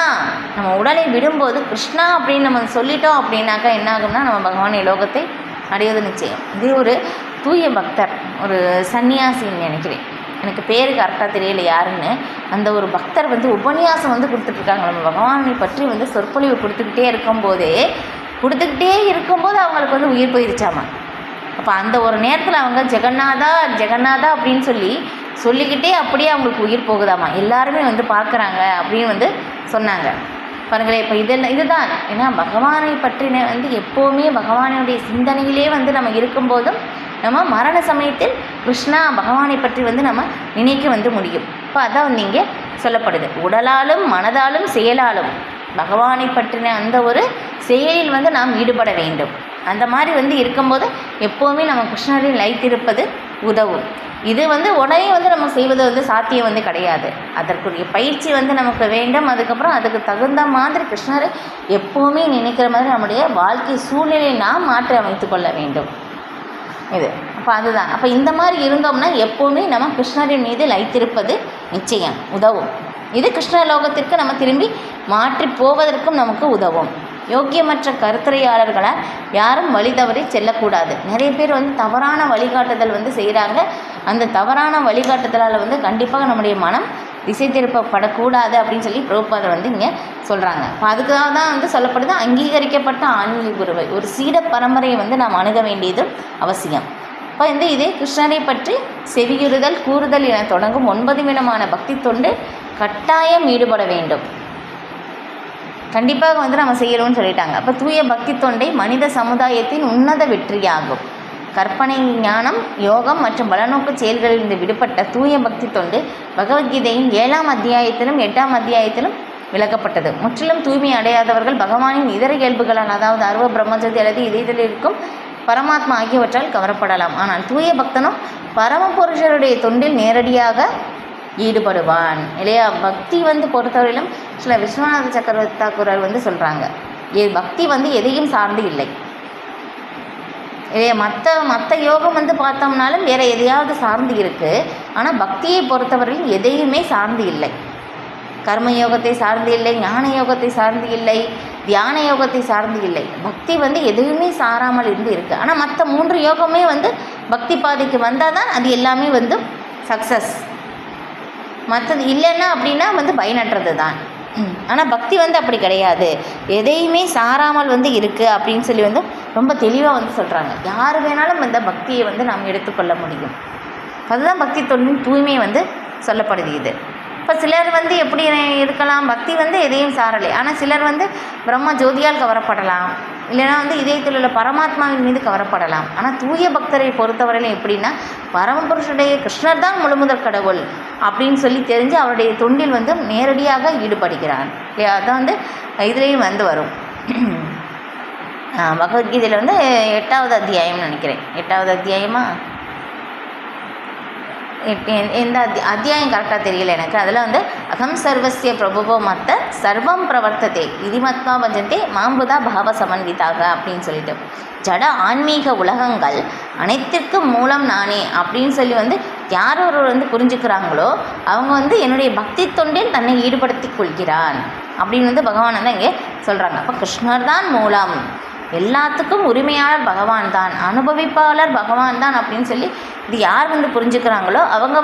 நம்ம உடலை விடும்போது கிருஷ்ணா அப்படின்னு நம்ம சொல்லிட்டோம் அப்படின்னாக்கா என்ன ஆகும்னா நம்ம பகவானுடைய லோகத்தை அடைவது நிச்சயம். இது ஒரு தூய பக்தர், ஒரு சன்னியாசின்னு நினைக்கிறேன், எனக்கு பேர் கரெக்டாக தெரியல யாருன்னு. அந்த ஒரு பக்தர் வந்து உபன்யாசம் வந்து கொடுத்துட்ருக்காங்க. நம்ம பகவானை பற்றி வந்து சொற்பொழிவு கொடுத்துக்கிட்டே இருக்கும்போது அவங்களுக்கு வந்து உயிர் போயிருச்சாமா. அப்போ அந்த ஒரு நேரத்தில் அவங்க ஜெகநாதா அப்படின்னு சொல்லிக்கிட்டே அப்படியே அவங்களுக்கு உயிர் போகுதாமா. எல்லாருமே வந்து பார்க்குறாங்க அப்படின்னு வந்து சொன்னாங்க பாருங்களேன். இப்போ இதுதான் ஏன்னா பகவானை பற்றின வந்து எப்போவுமே பகவானுடைய சிந்தனையிலே வந்து நம்ம இருக்கும்போதும் நம்ம மரண சமயத்தில் கிருஷ்ணா பகவானை பற்றி வந்து நம்ம நினைக்க வந்து முடியும். இப்போ அதான் வந்து இங்கே சொல்லப்படுது. உடலாலும் மனதாலும் செயலாலும் பகவானை பற்றின அந்த ஒரு செயலில் வந்து நாம் ஈடுபட வேண்டும். அந்த மாதிரி வந்து இருக்கும்போது எப்போவுமே நம்ம கிருஷ்ணரில் லயித்திருப்பது உதவும். இது வந்து உடனே வந்து நம்ம செய்வது வந்து சாத்தியம் வந்து கிடையாது. அதற்குரிய பயிற்சி வந்து நமக்கு வேண்டும். அதுக்கப்புறம் அதுக்கு தகுந்த மாதிரி கிருஷ்ணரை எப்போவுமே நினைக்கிற மாதிரி நம்முடைய வாழ்க்கை சூழ்நிலையை நாம் மாற்றி அமைத்து கொள்ள வேண்டும். இது அப்போ அதுதான். அப்போ இந்த மாதிரி இருந்தோம்னா எப்போவுமே நம்ம கிருஷ்ணரின் மீது லயித்திருப்பது நிச்சயம் உதவும். இது கிருஷ்ண லோகத்திற்கு நம்ம திரும்பி மாற்றி போவதற்கும் நமக்கு உதவும். யோக்கியமற்ற கருத்துரையாளர்களால் யாரும் வழி தவறி செல்லக்கூடாது. நிறைய பேர் வந்து தவறான வழிகாட்டுதல் வந்து செய்கிறாங்க. அந்த தவறான வழிகாட்டுதலால் வந்து கண்டிப்பாக நம்முடைய மனம் திசை திருப்பப்படக்கூடாது அப்படின்னு சொல்லி பிரபுபாதர் வந்து இங்கே சொல்கிறாங்க. இப்போ அதுக்காக தான் வந்து சொல்லப்படுது, அங்கீகரிக்கப்பட்ட ஆன்மீக குருவை ஒரு சீட பரம்பரையை வந்து நாம் அணுக வேண்டியது அவசியம். இப்போ இதே கிருஷ்ணரை பற்றி செவியுறுதல் கூறுதல் என தொடங்கும் 9 விதமான பக்தி தொண்டு கட்டாயம் ஈடுபட வேண்டும். கண்டிப்பாக நம்ம செய்யணும்னு சொல்லிட்டாங்க. அப்போ தூய பக்தி தொண்டை மனித சமுதாயத்தின் உன்னத வெற்றியாகும். கற்பனை ஞானம், யோகம் மற்றும் பலநோக்கு செயல்களிலிருந்து விடுபட்ட தூய பக்தி தொண்டு பகவத்கீதையின் 7ஆம் அத்தியாயத்திலும் 8ஆம் அத்தியாயத்திலும் விளக்கப்பட்டது. முற்றிலும் தூய்மை அடையாதவர்கள் பகவானின் இதர இயல்புகளால், அதாவது அருவ பிரம்மஜோதி அல்லது இதயத்தில் இருக்கும் பரமாத்மா ஆகியவற்றால் கவரப்படலாம். ஆனால் தூய பக்தனும் பரமபுருஷருடைய தொண்டில் நேரடியாக ஈடுபடுவான் இல்லையா. பக்தி பொறுத்தவரையிலும் சில விஸ்வநாத சக்கரவர்த்தி தாக்கூரர் சொல்கிறாங்க, பக்தி எதையும் சார்ந்து இல்லை இல்லையா. மற்ற யோகம் பார்த்தோம்னாலும் வேறு எதையாவது சார்ந்து இருக்குது. ஆனால் பக்தியை பொறுத்தவரையிலும் எதையுமே சார்ந்து இல்லை. கர்மயோகத்தை சார்ந்து இல்லை, ஞான யோகத்தை சார்ந்து இல்லை, தியான யோகத்தை சார்ந்து இல்லை. பக்தி எதுவுமே சாராமல் இருக்குது. ஆனால் மற்ற 3 யோகமே பக்தி பாதைக்கு வந்தால் தான் அது எல்லாமே சக்ஸஸ். மற்றது இல்லைன்னா அப்படின்னா பயனற்றது தான். ஆனால் பக்தி அப்படி கிடையாது, எதையுமே சாராமல் இருக்குது அப்படின்னு சொல்லி ரொம்ப தெளிவாக சொல்கிறாங்க. யார் வேணாலும் பக்தியை நாம் எடுத்துக்கொள்ள முடியும். அதுதான் பக்தி தொண்டின் தூய்மை சொல்லப்படுது. இது இப்போ சிலர் எப்படி இருக்கலாம், பக்தி எதையும் சாரலை, ஆனால் சிலர் பிரம்ம ஜோதியால் கவரப்படலாம், இல்லைனா இதயத்தில் உள்ள பரமாத்மாவின் மீது கவரப்படலாம். ஆனால் தூய பக்தரை பொறுத்தவரையிலும் எப்படின்னா, பரமபுருஷனுடைய கிருஷ்ணர் தான் முழுமுதற் கடவுள் அப்படின்னு சொல்லி தெரிஞ்சு அவருடைய தொண்டில் நேரடியாக ஈடுபடுகிறான் இல்லையா. அதான் இதுலேயும் வரும். பகவத்கீதையில் 8ஆவது அத்தியாயம்னு நினைக்கிறேன். 8ஆவது அத்தியாயமா எந்த அத்தியாயம் கரெக்டாக தெரியல எனக்கு. அதில் அகம் சர்வசிய பிரபுவோ மத்த சர்வம் பிரவர்த்ததே இதிமத்மா பஜந்தே மாம்புதா பாவ சமன்விதாக அப்படின்னு சொல்லிட்டு, ஜட ஆன்மீக உலகங்கள் அனைத்திற்கும் மூலம் நானே அப்படின்னு சொல்லி யார் ஒருவர் புரிஞ்சுக்கிறாங்களோ அவங்க என்னுடைய பக்தி தொண்டில் தன்னை ஈடுபடுத்தி கொள்கிறான் அப்படின்னு பகவான் தான் இங்கே சொல்கிறாங்க. அப்போ கிருஷ்ணர் தான் மூலம், எல்லாத்துக்கும் உரிமையாளர் பகவான் தான், அனுபவிப்பாளர் பகவான் தான் அப்படின்னு சொல்லி இது யார் புரிஞ்சுக்கிறாங்களோ அவங்க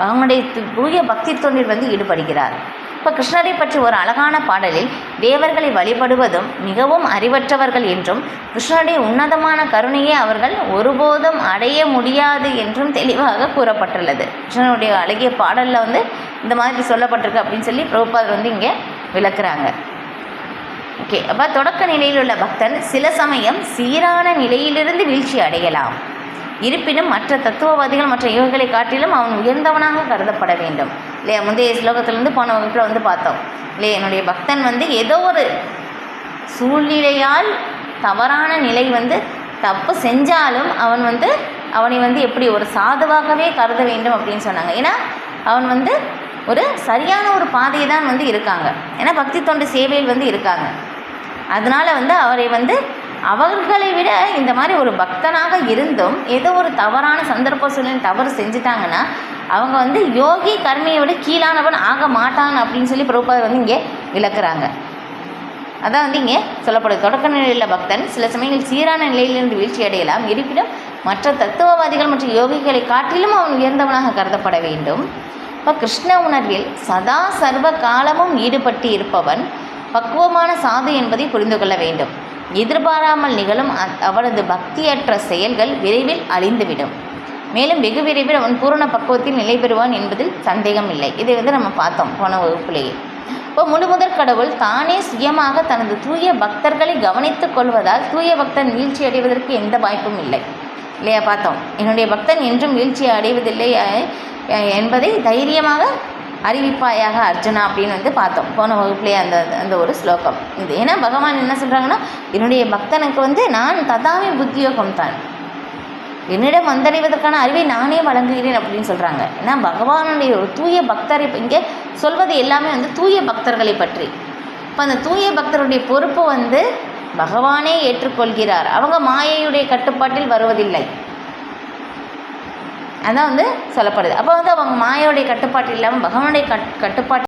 அவங்களுடைய தூய பக்தி தொண்டில் ஈடுபடுகிறார். இப்போ கிருஷ்ணரை பற்றி ஒரு அழகான பாடலில் தேவர்களை வழிபடுவதும் மிகவும் அறிவற்றவர்கள் என்றும், கிருஷ்ணருடைய உன்னதமான கருணையை அவர்கள் ஒருபோதும் அடைய முடியாது என்றும் தெளிவாக கூறப்பட்டுள்ளது. கிருஷ்ணனுடைய அழகிய பாடலில் இந்த மாதிரி சொல்லப்பட்டிருக்கு அப்படின்னு சொல்லி பிரபுபாதர் இங்கே விளக்குறாங்க. ஓகே. அப்போ தொடக்க நிலையில் உள்ள பக்தன் சில சமயம் சீரான நிலையிலிருந்து வீழ்ச்சி அடையலாம். இருப்பினும் மற்ற தத்துவவாதிகள் மற்ற யோகிகளை காட்டிலும் அவன் உயர்ந்தவனாக கருதப்பட வேண்டும் இல்லையா. முந்தைய ஸ்லோகத்திலேருந்து போன வகுப்பில் பார்த்தோம் இல்லையா. என்னுடைய பக்தன் ஏதோ ஒரு சூழ்நிலையால் தவறான நிலை தப்பு செஞ்சாலும் அவன் அவனை எப்படி ஒரு சாதுவாகவே கருத வேண்டும் அப்படின்னு சொன்னாங்க. ஏன்னா அவன் ஒரு சரியான ஒரு பாதையை தான் இருக்காங்க. ஏன்னா பக்தி தொண்டு சேவையில் இருக்காங்க. அதனால் அவரை அவர்களை விட இந்த மாதிரி ஒரு பக்தனாக இருந்தும் ஏதோ ஒரு தவறான சந்தர்ப்ப சூழ்நிலை தவறு செஞ்சுட்டாங்கன்னா அவங்க யோகி கர்மியை விட கீழானவன் ஆக மாட்டான் அப்படின்னு சொல்லி பிரபுபாதர் இங்கே விளக்குறாங்க. அதான் இங்கே சொல்லப்படுது. தொடக்க நிலையில் பக்தன் சில சமயங்கள் சீரான நிலையிலிருந்து வீழ்ச்சி அடையலாம். இருப்பினும் மற்ற தத்துவவாதிகள் மற்றும் யோகிகளை காட்டிலும் அவன் உயர்ந்தவனாக கருதப்பட வேண்டும். இப்போ கிருஷ்ண உணர்வில் சதா சர்வ காலமும் ஈடுபட்டு இருப்பவன் பக்குவமான சாது என்பதை புரிந்து கொள்ள வேண்டும். எதிர்பாராமல் நிகழும் அவனது பக்தியற்ற செயல்கள் விரைவில் அழிந்துவிடும். மேலும் வெகு விரைவில் அவன் பூரண பக்குவத்தில் நிலை பெறுவான் என்பதில் சந்தேகம் இல்லை. இதை நம்ம பார்த்தோம் போன வகுப்பிலேயே. இப்போ முழுமுதற் கடவுள் தானே சுயமாக தனது தூய பக்தர்களை கவனித்துக் கொள்வதால் தூய பக்தன் வீழ்ச்சி அடைவதற்கு எந்த வாய்ப்பும் இல்லை இல்லையா. பார்த்தோம், என்னுடைய பக்தன் என்றும் வீழ்ச்சி அடைவதில்லை என்பதை தைரியமாக அறிவிப்பாயாக அர்ஜுனா அப்படின்னு பார்த்தோம் போன வகுப்புலேயே அந்த ஒரு ஸ்லோகம் இது. ஏன்னா பகவான் என்ன சொல்கிறாங்கன்னா, என்னுடைய பக்தனுக்கு நான் ததாமி புத்தியோகம் தான், என்னிடம் வந்தடைவதற்கான அறிவை நானே வழங்குகிறேன் அப்படின்னு சொல்கிறாங்க. ஏன்னா பகவானுடைய ஒரு தூய பக்தரை இங்கே சொல்வது எல்லாமே தூய பக்தர்களை பற்றி. இப்போ அந்த தூய பக்தருடைய பொறுப்பு பகவானே ஏற்றுக்கொள்கிறார். அவங்க மாயையுடைய கட்டுப்பாட்டில் வருவதில்லை. அதான் சொல்லப்படுது. அப்போ அவங்க மாயோடைய கட்டுப்பாட்டு இல்லாமல் பகவானுடைய கட்டுப்பாட்டு